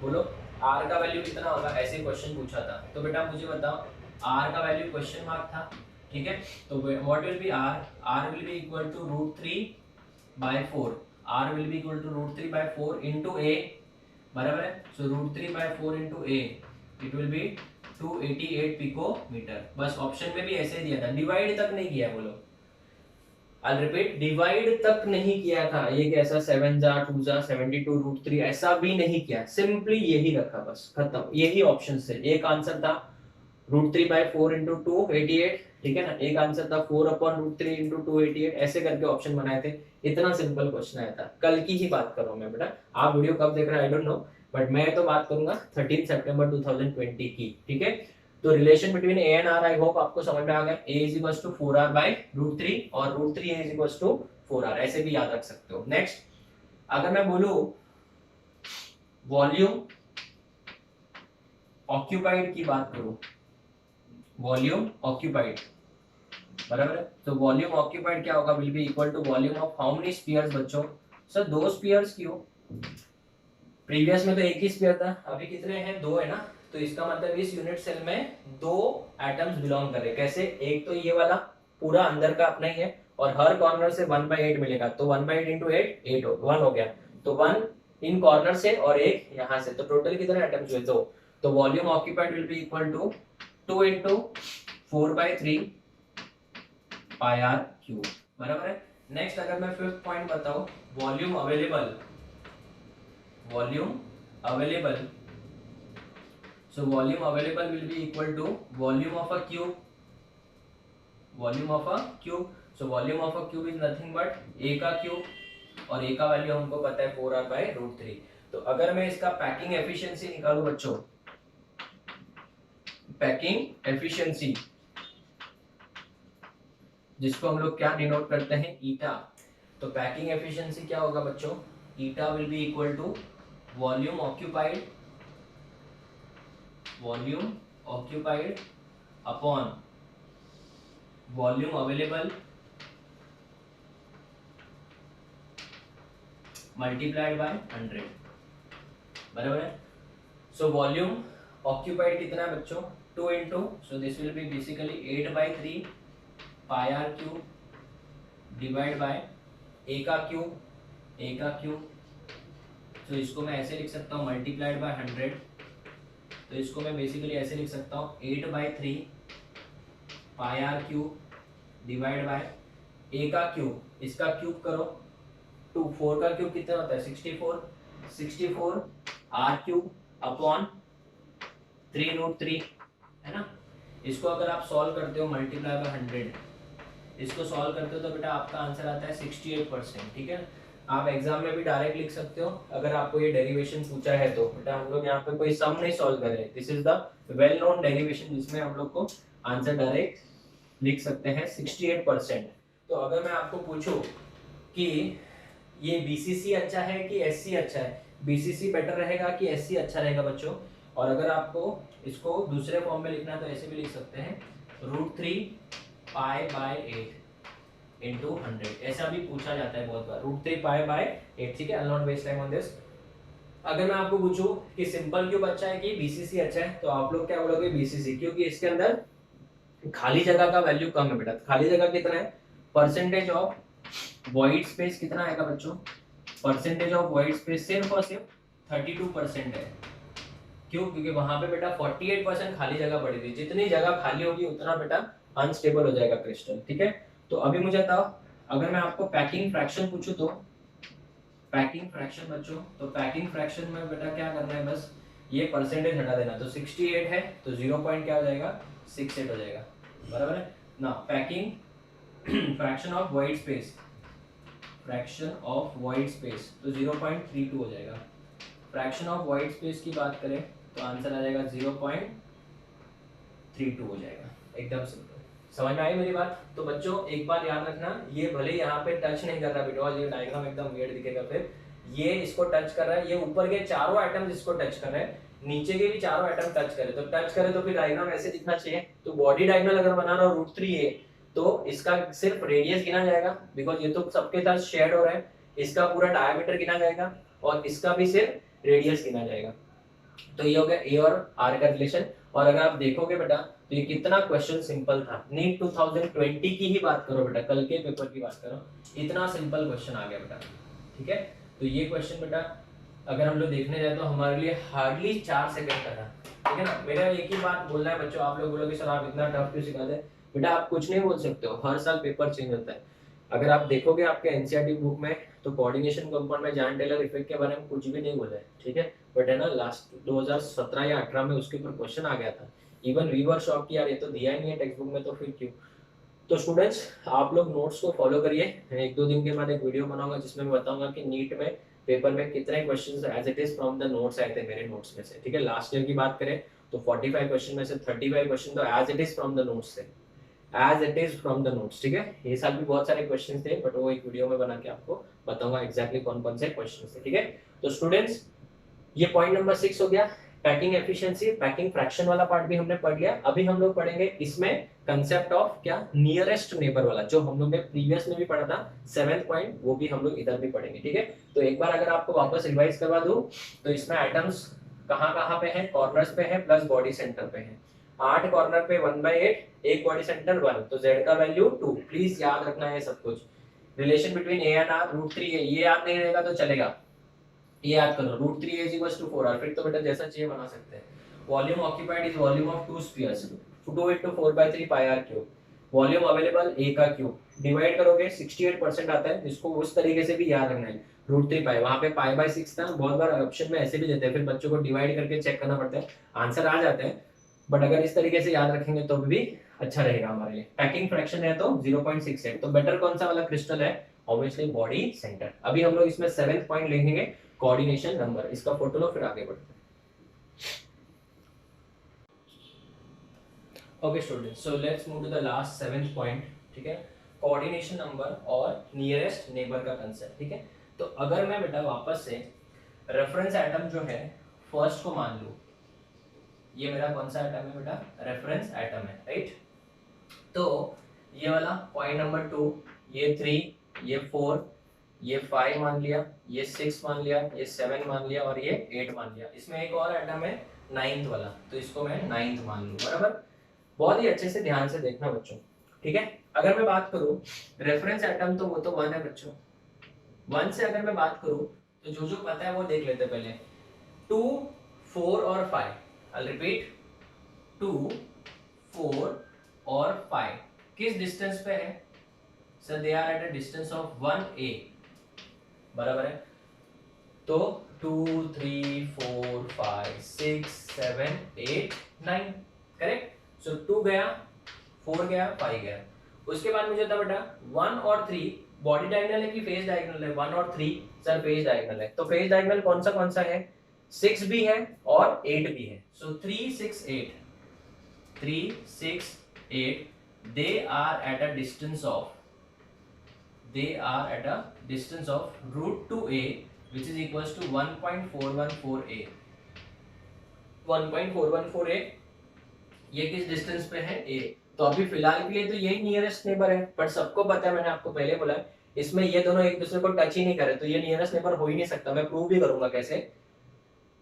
बोलो आर का वैल्यू कितना होगा, ऐसे क्वेश्चन पूछा था। तो बेटा मुझे बताओ, आर का वैल्यू क्वेश्चन मार्क था, ठीक है। तो what will be R, R will be equal to √3/4, R will be equal to √3/4 into A, बराबर है। So √3/4 into A, it will be 288 picometre. बस ऑप्शन में भी ऐसे दिया था, डिवाइड तक नहीं किया, बोलो आई रिपीट, डिवाइड तक नहीं किया था, ये कैसा 7 जा 2 जा 72 √3 ऐसा भी नहीं किया, सिंपली यही रखा, बस खत्म, यही ऑप्शन से। एक आंसर था √3/4 इंटू 288, ठीक है ना, एक आंसर था 4/√3 इंटू 288, ऐसे करके ऑप्शन बनाए थे। इतना सिंपल क्वेश्चन आया था, कल की ही बात कर रहा हूँ मैं बेटा, आप वीडियो कब देख रहे हैं आई डोंट नो, बट मैं तो बात करूंगा 13 सितंबर 2020 की, ठीक है। तो relation between A and are I hope आपको समझ में आ गया, a is equals to 4r/√3 और √3a is equals to 4r, ऐसे भी याद रख सकते हो। नेक्स्ट, अगर मैं बोलूं वॉल्यूम ऑक्यूपाइड की बात करूं, वॉल्यूम ऑक्यूपाइड, बराबर है, तो वॉल्यूम ऑक्यूपाइड क्या होगा, will be equal to volume of how many spheres बच्चों, सर 2 स्फीयर्स क्यों, प्रीवियस में तो एक ही स्पेयर था, अभी कितने हैं, 2 है ना, तो इसका मतलब इस यूनिट सेल में 2 एटम्स बिलोंग कर रहे हैं। कैसे, एक तो ये वाला पूरा अंदर का अपना ही है और हर कॉर्नर से 1/8 मिलेगा, तो 1/8 इंटू 8 8 1 हो गया, तो 1 इन कॉर्नर से और एक यहाँ से, तो टोटल कितने एटम्स हुए, 2। तो volume occupied will be equal to 2 into 4/3 pi are cube, बराबर है। नेक्स्ट अगर मैं फिफ्थ पॉइंट बताऊं, volume available, volume available, so volume available will be equal to volume of a cube, volume of a cube, so volume of a cube is nothing but a का cube, और a का value हमको पता है 4r/√3। तो अगर मैं इसका पैकिंग एफिशिएंसी निकालूं बच्चों, पैकिंग एफिशिएंसी जिसको हम लोग क्या डिनोट करते हैं, ईटा, तो पैकिंग एफिशिएंसी क्या होगा बच्चों, eta will be equal to volume occupied, volume occupied upon volume available multiplied by 100, बराबर है। सो वॉल्यूम ऑक्यूपाइड कितना है बच्चों, 2 into, so this will be basically 8/3 pi are cube divide by A का cube, ए का क्यूब, तो इसको मैं ऐसे लिख सकता हूँ मल्टीप्लाइड बाय 100, तो इसको मैं बेसिकली ऐसे लिख सकता हूँ 8/3 pi are cube divide by A का क्यूब, इसका क्यूब करो 2, 4 का क्यूब कितना होता है 64, 64 आर क्यूब अपॉन 3√3, है ना। इसको अगर आप सॉल्व करते हो मल्टीप्लाई बाय 100, इसको सॉल्व करते हो तो बेटा आपका आंसर आता है 68%, ठीक है। आप एग्जाम में भी डायरेक्ट लिख सकते हो, अगर आपको ये डेरिवेशन पूछा है तो बेटा हम लोग यहाँ पे कोई सम नहीं सॉल्व कर रहे, this is the well known derivation जिसमें हम लोग को आंसर डायरेक्ट लिख सकते हैं 68%। तो अगर मैं आपको पूछूं कि ये बीसीसी अच्छा है कि एससी अच्छा है, बीसीसी बेटर रहेगा कि एससी अच्छा रहेगा बच्चों, और अगर आपको इसको दूसरे फॉर्म में लिखना है तो ऐसे भी लिख सकते हैं √3 π/8 इंटू 100, ऐसा भी पूछा जाता है बहुत बार, √3 π/8, ठीक है। I'll not waste time on this। अगर मैं आपको पूछूं कि सिंपल क्यूब अच्छा है कि बीसीसी अच्छा है, तो आप लोग क्या बोलोगे, बीसीसी, क्योंकि इसके अंदर खाली जगह का वैल्यू कम है बेटा। खाली जगह कितना है, परसेंटेज ऑफ वॉइड स्पेस कितना आएगा बच्चों, परसेंटेज ऑफ वॉइड स्पेस सिर्फ और सिर्फ 32% है। क्यों, क्योंकि वहां पे बेटा 48% खाली जगह पड़ी थी, जितनी जगह खाली होगी उतना बेटा अनस्टेबल हो जाएगा क्रिस्टल, ठीक है। तो अभी मुझे बताओ, अगर मैं आपको पैकिंग फ्रैक्शन पूछूं तो पैकिंग फ्रैक्शन बच्चों, तो पैकिंग फ्रैक्शन में बेटा क्या करना है, बस ये परसेंटेज हटा देना, तो 68 है तो 0 पॉइंट क्या हो जाएगा 68 हो जाएगा, बराबर है ना। Packing fraction of wide space, fraction of wide space, तो 0.32 हो जाएगा। फ्रैक्शन ऑफ वाइड स्पेस की बात करें तो आंसर आ जाएगा 0.32 हो जाएगा, एकदम सिंपल। समझ में आई मेरी बात। तो बच्चों एक बात याद रखना, ये भले यहाँ पे टच नहीं कर रहा बिकॉज ये डायग्राम एकदम वियर्ड दिखेगा, फिर ये इसको टच कर रहा है, ये ऊपर के चारों एटम्स इसको टच कर रहे हैं, नीचे के भी चारों एटम टच करे, तो टच करे तो फिर डायग्राम ऐसे दिखना चाहिए। तो बॉडी डायग्नल अगर बना रहा हो √3 है तो इसका सिर्फ रेडियस गिना जाएगा, बिकॉज ये तो सबके साथ शेड हो रहा है, इसका पूरा डायमीटर गिना जाएगा और इसका भी सिर्फ रेडियस गिना जाएगा। तो ये हो गया ए और आर का रिलेशन। और अगर आप देखोगे बेटा तो ये कितना क्वेश्चन सिंपल था, नीट 2020 की ही बात करो बेटा, कल के पेपर की बात करो, इतना सिंपल क्वेश्चन आ गया बेटा, ठीक है। तो ये क्वेश्चन बेटा अगर हम लोग देखने जाए तो हमारे लिए हार्डली 4 सेकंड का था, ठीक है ना। मेरा एक ही बात बोलना है बच्चों, आप लोग बोलोगे सर आप इतना टफ क्यों सिखाते हैं, बेटा आप कुछ नहीं बोल सकते हो, हर साल पेपर चेंज होता है। अगर आप देखोगे आपके एनसीईआरटी बुक में तो कोऑर्डिनेशन कंपाउंड में जॉन टेलर इफेक्ट के बारे में कुछ भी नहीं बोला है, ठीक है। बट है ना लास्ट 2017 या 18 में उसके ऊपर क्वेश्चन आ गया था, इवन वी वर शॉक कि यार ये तो दिया ही नहीं है टेक्स्ट बुक में, तो फिर क्यों। तो स्टूडेंट्स आप लोग नोट्स को फॉलो करिए, 1-2 दिन के बाद एक वीडियो बनाऊंगा जिसमें मैं बताऊंगा कि नीट में पेपर में कितने questions as it is from the notes आए थे मेरे नोट्स में से, ठीक है। लास्ट ईयर की बात करें तो 45 क्वेश्चन में से 35 क्वेश्चन तो as it is from the notes थे, as it is from the notes, ठीक है। ये साल भी बहुत सारे क्वेश्चंस थे बट वो एक वीडियो में बना के आपको बताऊंगा एग्जैक्टली कौन कौन से क्वेश्चंस थे, ठीक है। तो स्टूडेंट्स ये पॉइंट नंबर 6 हो गया, पैकिंग एफिशिएंसी, पैकिंग फ्रैक्शन वाला पार्ट भी हमने पढ़ लिया। अभी हम लोग पढ़ेंगे इसमें कंसेप्ट ऑफ क्या, नियरेस्ट नेबर वाला, जो हम लोग ने प्रीवियस में भी पढ़ा था 7th पॉइंट, वो भी हम लोग इधर भी पढ़ेंगे। ठीक है, तो एक बार अगर आपको वापस रिवाइज करवा दूं तो इसमें एटम्स कहाँ कहाँ पे है, कॉर्नर्स पे है प्लस बॉडी सेंटर पे है। 8 कॉर्नर पे 1/8, एक बॉडी सेंटर 1, तो z का वैल्यू 2। प्लीज याद रखना है सब कुछ। Relation between a and r √3 है, ये याद नहीं रहेगा तो चलेगा, ये याद कर लो। √3 is equals to 4r, फिर तो बेटा जैसा चाहिए बना सकते हैं। Volume occupied is volume of to spheres, 2 into 4/3 pi r cube. Volume available a का क्यूब, डिवाइड करोगे 68% आता है, इसको उस तरीके से भी याद रखना है। √3 पाई, वहां पे π/6 था, बहुत बार ऑप्शन में ऐसे भी देते हैं, फिर बच्चों को डिवाइड करके चेक करना पड़ता है, आंसर आ जाते हैं, बट अगर इस तरीके से याद रखेंगे तो भी अच्छा रहेगा हमारे लिए। पैकिंग फ्रैक्शन है तो 0.68, तो बेटर कौन सा वाला क्रिस्टल है, ऑब्वियसली बॉडी सेंटर। अभी हम लोग इसमें 7th पॉइंट लिखेंगे, कोऑर्डिनेशन नंबर। इसका फोटो लो फिर आगे बढ़ते हैं। Okay students, so let's move to the last 7th point. ठीक है, कोऑर्डिनेशन नंबर और नियरेस्ट नेबर का कंसेप्ट। ठीक है, तो अगर मैं बेटा वापस से रेफरेंस एटम जो है फर्स्ट को मान लूं, ये मेरा कौन सा एटम है बेटा, रेफरेंस एटम है, राइट। तो ये वाला पॉइंट नंबर 2, ये 3, ये 4, ये 5 मान लिया, ये 6 मान लिया, ये 7 मान लिया और ये 8 मान लिया। इसमें एक और एटम है 9th वाला, तो इसको मैं 9th मान लूं, बराबर। बहुत ही अच्छे से ध्यान से देखना बच्चों। ठीक है, अगर मैं बात करूं रेफरेंस एटम, तो वो तो 1 है बच्चों। 1 से अगर मैं बात करूं तो जो जो पता है वो देख लेते हैं पहले। 2, 4 और 5, I'll repeat, 2, 4 और 5 किस डिस्टेंस पे है sir, they are at a distance of 1a, बराबर है। तो 2, 3, 4, 5, 6, 7, 8, 9, करेक्ट। सो 2 गया, 4 गया, 5 गया। उसके बाद मुझे था बेटा 1 और 3 बॉडी डायगोनल है कि फेस डायगोनल है, 1 और 3 सर फेस डायगोनल है। तो फेस डायगोनल कौन सा है, 6 भी है और 8 भी है। सो 3, 6, 8, 3, 6, 8, they are at a distance of √2a, which is equals to 1.414a। 1.414a ये किस डिस्टेंस पे है, a। तो अभी फिलहाल के लिए तो यही नियरेस्ट नेबर है, बट सबको पता है, मैंने आपको पहले बोला है, इसमें ये दोनों एक दूसरे को टच ही नहीं करे तो ये नियरेस्ट नेबर हो ही नहीं सकता। मैं प्रूव भी करूंगा कैसे,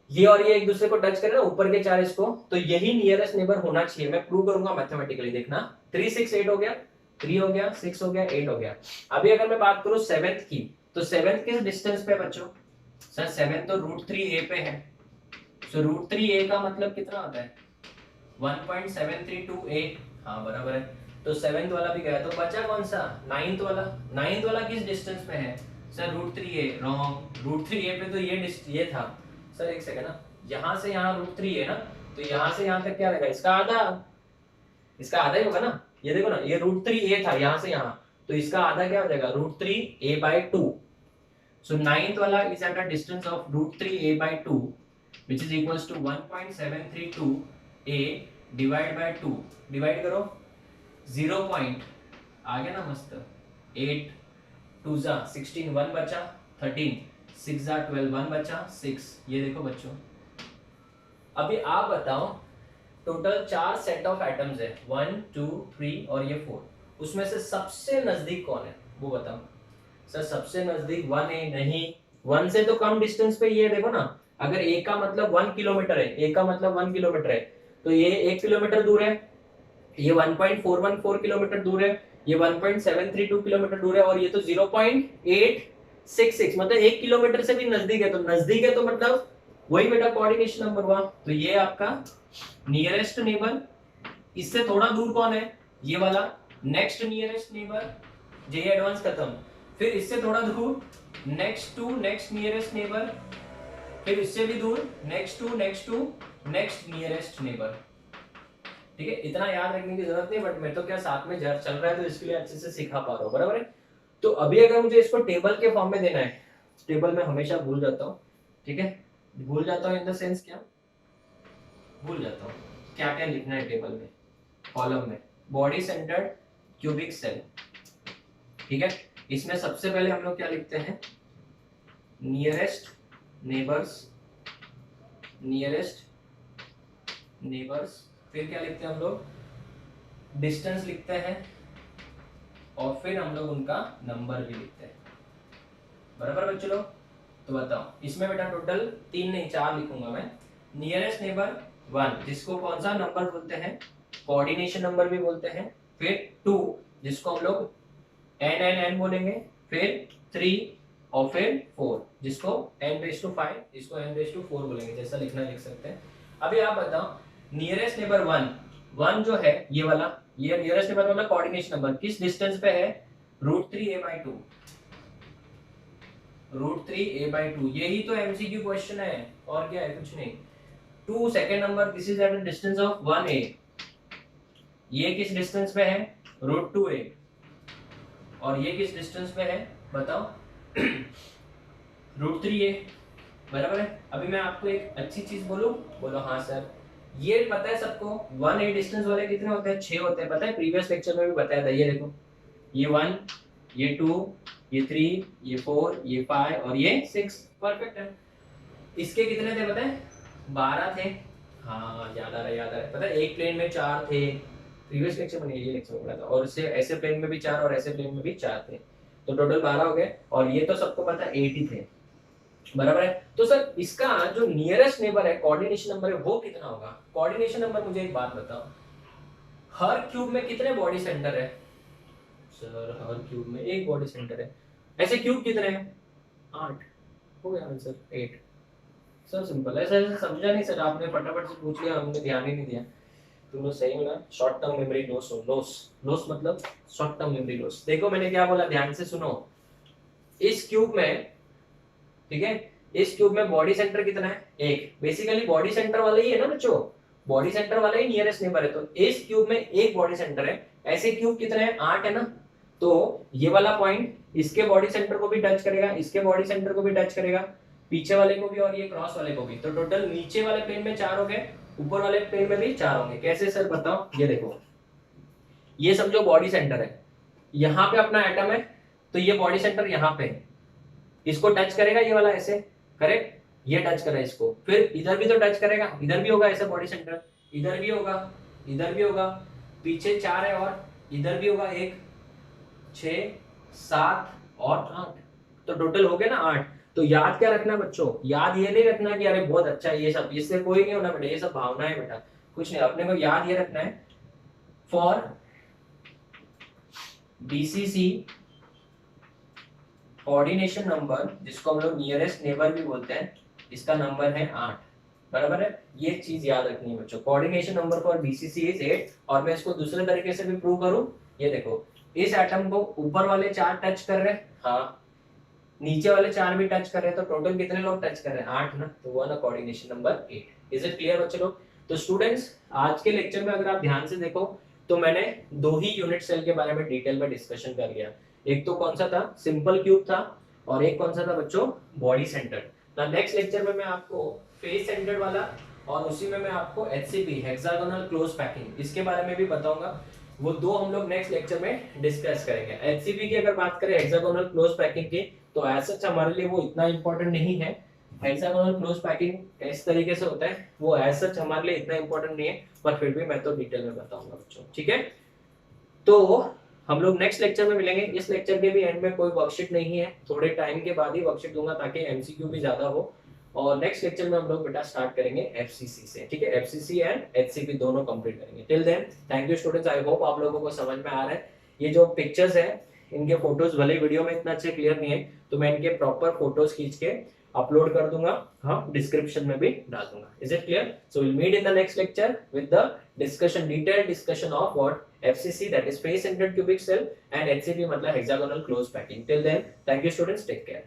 ये और ये एक दूसरे को टच करे ना, ऊपर के 4 इसको, तो यही नियरेस्ट नेबर होना चाहिए। मैं प्रूव करूंगा मैथमेटिकली, देखना। 3, 6, 8 हो गया, 3 हो गया, 6 हो गया, 8 हो गया। अभी अगर मैं बात करूं 7th की, तो 7th किस डिस्टेंस पे है बच्चों, सर 7th तो √3a पे है। सो √3a का मतलब कितना आता है, 1.732a, हाँ बराबर है। तो 7th वाला भी गया, तो बचा कौन सा, 9th वाला। 9th वाला किस डिस्टेंस पे है सर, √3a, रॉन्ग। √3a पे तो ये था सर, एक सेकंड ना, यहाँ से यहाँ √3 है ना, तो यहाँ से यहाँ तक क्या रहेगा, इसका आधा, इसका आधा ही होगा ना। ये देखो ना, ये √3a था यहाँ से यहाँ, तो इसका आधा क्या हो जाएगा, √3a/2। सो 9th वाला is eight a distance of √3a/2 which is equals to 1.732a divide by 2, divide करो 0 पॉइंट आ गया ना, मस्त। 8 2 जा 16, 1 बचा 13, 6 जा 12, 1 बचा 6। ये देखो बच्चों, अभी आप बताओ, टोटल 4 सेट ऑफ एटम्स है, 1, 2, 3 और ये 4, उसमें से सबसे नजदीक कौन है वो बताओ। सर सबसे नजदीक 1 है, नहीं, 1 से तो कम डिस्टेंस पे ये देखो ना, अगर a का मतलब 1 किलोमीटर है, a का मतलब 1 किलोमीटर है, तो ये 1 किलोमीटर दूर है, ये 1.414 किलोमीटर दूर है, ये 1.732 किलोमीटर दूर है, और ये तो 0.866, मतलब 1 किलोमीटर से भी नजदीक है। तो नजदीक है तो मतलब वही बेटा कोऑर्डिनेशन नंबर हुआ। तो ये आपका नियरेस्ट नेबर। इससे थोड़ा दूर कौन है, ये वाला next nearest neighbour, JEE advance खत्म। फिर इससे थोड़ा दूर next to next nearest neighbour, फिर इससे भी दूर next to next nearest neighbour. ठीक है, इतना याद रखने की जरूरत नहीं, बट मैं तो क्या साथ में चल रहा है तो इसके लिए अच्छे से सिखा पा रहा हूँ, बराबर है। तो अभी अगर मुझे इसको टेबल के फॉर्म में देना है, टेबल में हमेशा भूल जाता हूँ। ठीक है, भूल जाता हूँ इन द सेंस क्या, भूल जाता हूँ क्या क्या लिखना है टेबल में, कॉलम में। बॉडी सेंटर्ड क्यूबिक सेल, ठीक है, इसमें सबसे पहले हम लोग क्या लिखते हैं, नियरेस्ट नेबर्स, नियरेस्ट नेबर्स, फिर क्या लिखते हैं हम लोग, डिस्टेंस लिखते हैं, और फिर हम लोग उनका नंबर भी लिखते हैं। बराबर बच्चों लोग? तो बताओ इसमें बेटा टोटल 3 नहीं 4 लिखूंगा मैं। नियरेस्ट नेबर 1 जिसको कौन सा नंबर बोलते हैं, कोऑर्डिनेशन नंबर भी बोलते हैं। फिर 2 जिसको हम लोग एन एन एन बोलेंगे। फिर 3 और फिर 4 जिसको n/5 जिसको n/4 बोलेंगे। जैसा लिखना लिख सकते हैं। अभी आप बताओ नियरेस्ट नेबर 1 जो है ये वाला, ये नियरेस्ट नेबर वाला कोऑर्डिनेशन नंबर किस डिस्टेंस पे है, √3a/2। √3a/2 यही तो एमसीक्यू क्वेश्चन है, और क्या है, कुछ नहीं। 2 second number, this is at the distance of 1a। ये किस डिस्टेंस पे है, √2a। और ये किस डिस्टेंस पे है बताओ, √3a। बराबर है। अभी मैं आपको एक अच्छी चीज बोलूं, बोलो हाँ सर। ये पता है सबको 1a डिस्टेंस वाले कितने होते हैं, 6 होते हैं। पता है प्रीवियस लेक्चर में भी बताया था। ये देखो, ये 1, ये 2, ये 3, ये 4, ये 5 और ये 6। परफेक्ट है। इसके कितने थे पता है, 12 थे। हाँ याद आ रहा है। पता है एक प्लेन में 4 थे, प्रीवियस लेक्चर में ये लेक्चर में पढ़ा था। और इससे ऐसे प्लेन में भी 4 और ऐसे प्लेन में भी 4 थे, तो टोटल 12 हो गए। और ये तो सबको पता है 8 ही थे। बराबर है। तो सर इसका जो नियरेस्ट नेबर है, कोऑर्डिनेशन नंबर है, वो कितना होगा। कोऑर्डिनेशन नंबर, मुझे एक बात बताओ, हर क्यूब में कितने बॉडी सेंटर है। सर हर क्यूब में एक बॉडी सेंटर है। ऐसे क्यूब कितने हैं, 8। हो गया आंसर 8। सर सिंपल है। ऐसा समझा नहीं सर आपने, फटाफट से पूछ लिया, हमने ध्यान ही नहीं दिया। तुम लोग सही में ना शॉर्ट टर्म मेमोरी लॉस हो। लॉस मतलब शॉर्ट टर्म मेमोरी लॉस। देखो मैंने क्या बोला, ध्यान से सुनो। इस क्यूब में, ठीक है, इस क्यूब में बॉडी सेंटर कितना है, एक। बेसिकली बॉडी सेंटर वाला ही है ना बच्चों, बॉडी सेंटर वाला ही नियरेस्ट नेबर है। तो इस क्यूब में एक बॉडी सेंटर है। ऐसे क्यूब कितने हैं, 8 है ना। तो ये वाला पॉइंट इसके बॉडी सेंटर को भी टच करेगा, इसके बॉडी सेंटर को भी टच करेगा, पीछे वाले को भी और ये क्रॉस वाले को भी। तो टोटल नीचे वाले प्लेन में 4 हो गए, ऊपर वाले प्लेन में भी 4 होंगे। कैसे सर बताओ, ये देखो, ये समझो बॉडी सेंटर है, यहाँ पे अपना एटम है, तो ये बॉडी सेंटर यहाँ पे है। इसको टच करेगा ये वाला ऐसे, करेक्ट, ये टच करे इसको, फिर इधर भी तो टच करेगा, इधर भी होगा ऐसे बॉडी सेंटर, इधर भी होगा, इधर भी होगा, पीछे 4 है और इधर भी होगा 1, 6, 7 और 8। तो टोटल हो गया ना 8। तो याद क्या रखना बच्चों, याद ये नहीं रखना कि अरे बहुत अच्छा है ये सब, इससे कोई नहीं होना बेटा, ये सब भावना है बेटा, कुछ नहीं। अपने को याद ये रखना है, फॉर बीसीसी कोऑर्डिनेशन नंबर, जिसको हम लोग नियरेस्ट नेबर भी बोलते हैं, इसका नंबर है 8। बराबर है। ये चीज याद रखनी है बच्चों, coordination number for BCC is 8। और मैं इसको दूसरे तरीके से भी प्रूव करूं, ये देखो, इस एटम को ऊपर वाले 4 टच कर रहे हैं, हाँ, नीचे वाले 4 भी टच कर रहे हैं, तो टोटल कितने लोग टच कर रहे हैं, 8 ना। तो वो ना coordination number 8। Is it clear बच्चे लोग। तो स्टूडेंट्स आज के लेक्चर में अगर आप ध्यान से देखो तो मैंने 2 ही यूनिट सेल के बारे में डिटेल में डिस्कशन कर लिया। एक तो कौन सा था, सिंपल क्यूब था, और एक कौन सा था बच्चों, बॉडी सेंटर। ना नेक्स्ट लेक्चर में मैं आपको फेस सेंटर्ड वाला, और उसी में मैं आपको एचसीपी हेक्सागोनल क्लोज पैकिंग, इसके बारे में भी बताऊंगा। वो 2 हम लोग नेक्स्ट लेक्चर में डिस्कस करेंगे। एचसीपी की अगर बात करें, हेक्सागोनल क्लोज पैकिंग की, तो ऐसा हमारे लिए वो इतना इंपॉर्टेंट नहीं है। हेक्सागोनल क्लोज पैकिंग इस तरीके से होता है, वो ऐसा हमारे लिए इतना इंपॉर्टेंट नहीं है, पर फिर भी मैं तो डिटेल में बताऊंगा बच्चों, ठीक है। तो हम लोग नेक्स्ट लेक्चर में मिलेंगे। इस लेक्चर के भी एंड में कोई वर्कशीट नहीं है, थोड़े टाइम के बाद ही वर्कशीट दूंगा ताकि एमसीक्यू भी ज्यादा हो। और नेक्स्ट लेक्चर में हम लोग बेटा स्टार्ट करेंगे एफसीसी से, ठीक है। एफसीसी एंड एचसीपी दोनों कंप्लीट करेंगे। Till then thank you students, I hope आप लोगों को समझ में आ रहा है। ये जो पिक्चर्स है, इनके फोटोज भले वीडियो में इतना अच्छे क्लियर नहीं है, तो मैं इनके प्रॉपर फोटोज खींच के अपलोड कर दूंगा, हाँ, डिस्क्रिप्शन में भी डाल दूंगा। Is it clear. So will meet in the next lecture with the discussion, detailed discussion of what FCC, that is face centered cubic cell, and HCP मतलब hexagonal close packing. Till then, thank you students, take care.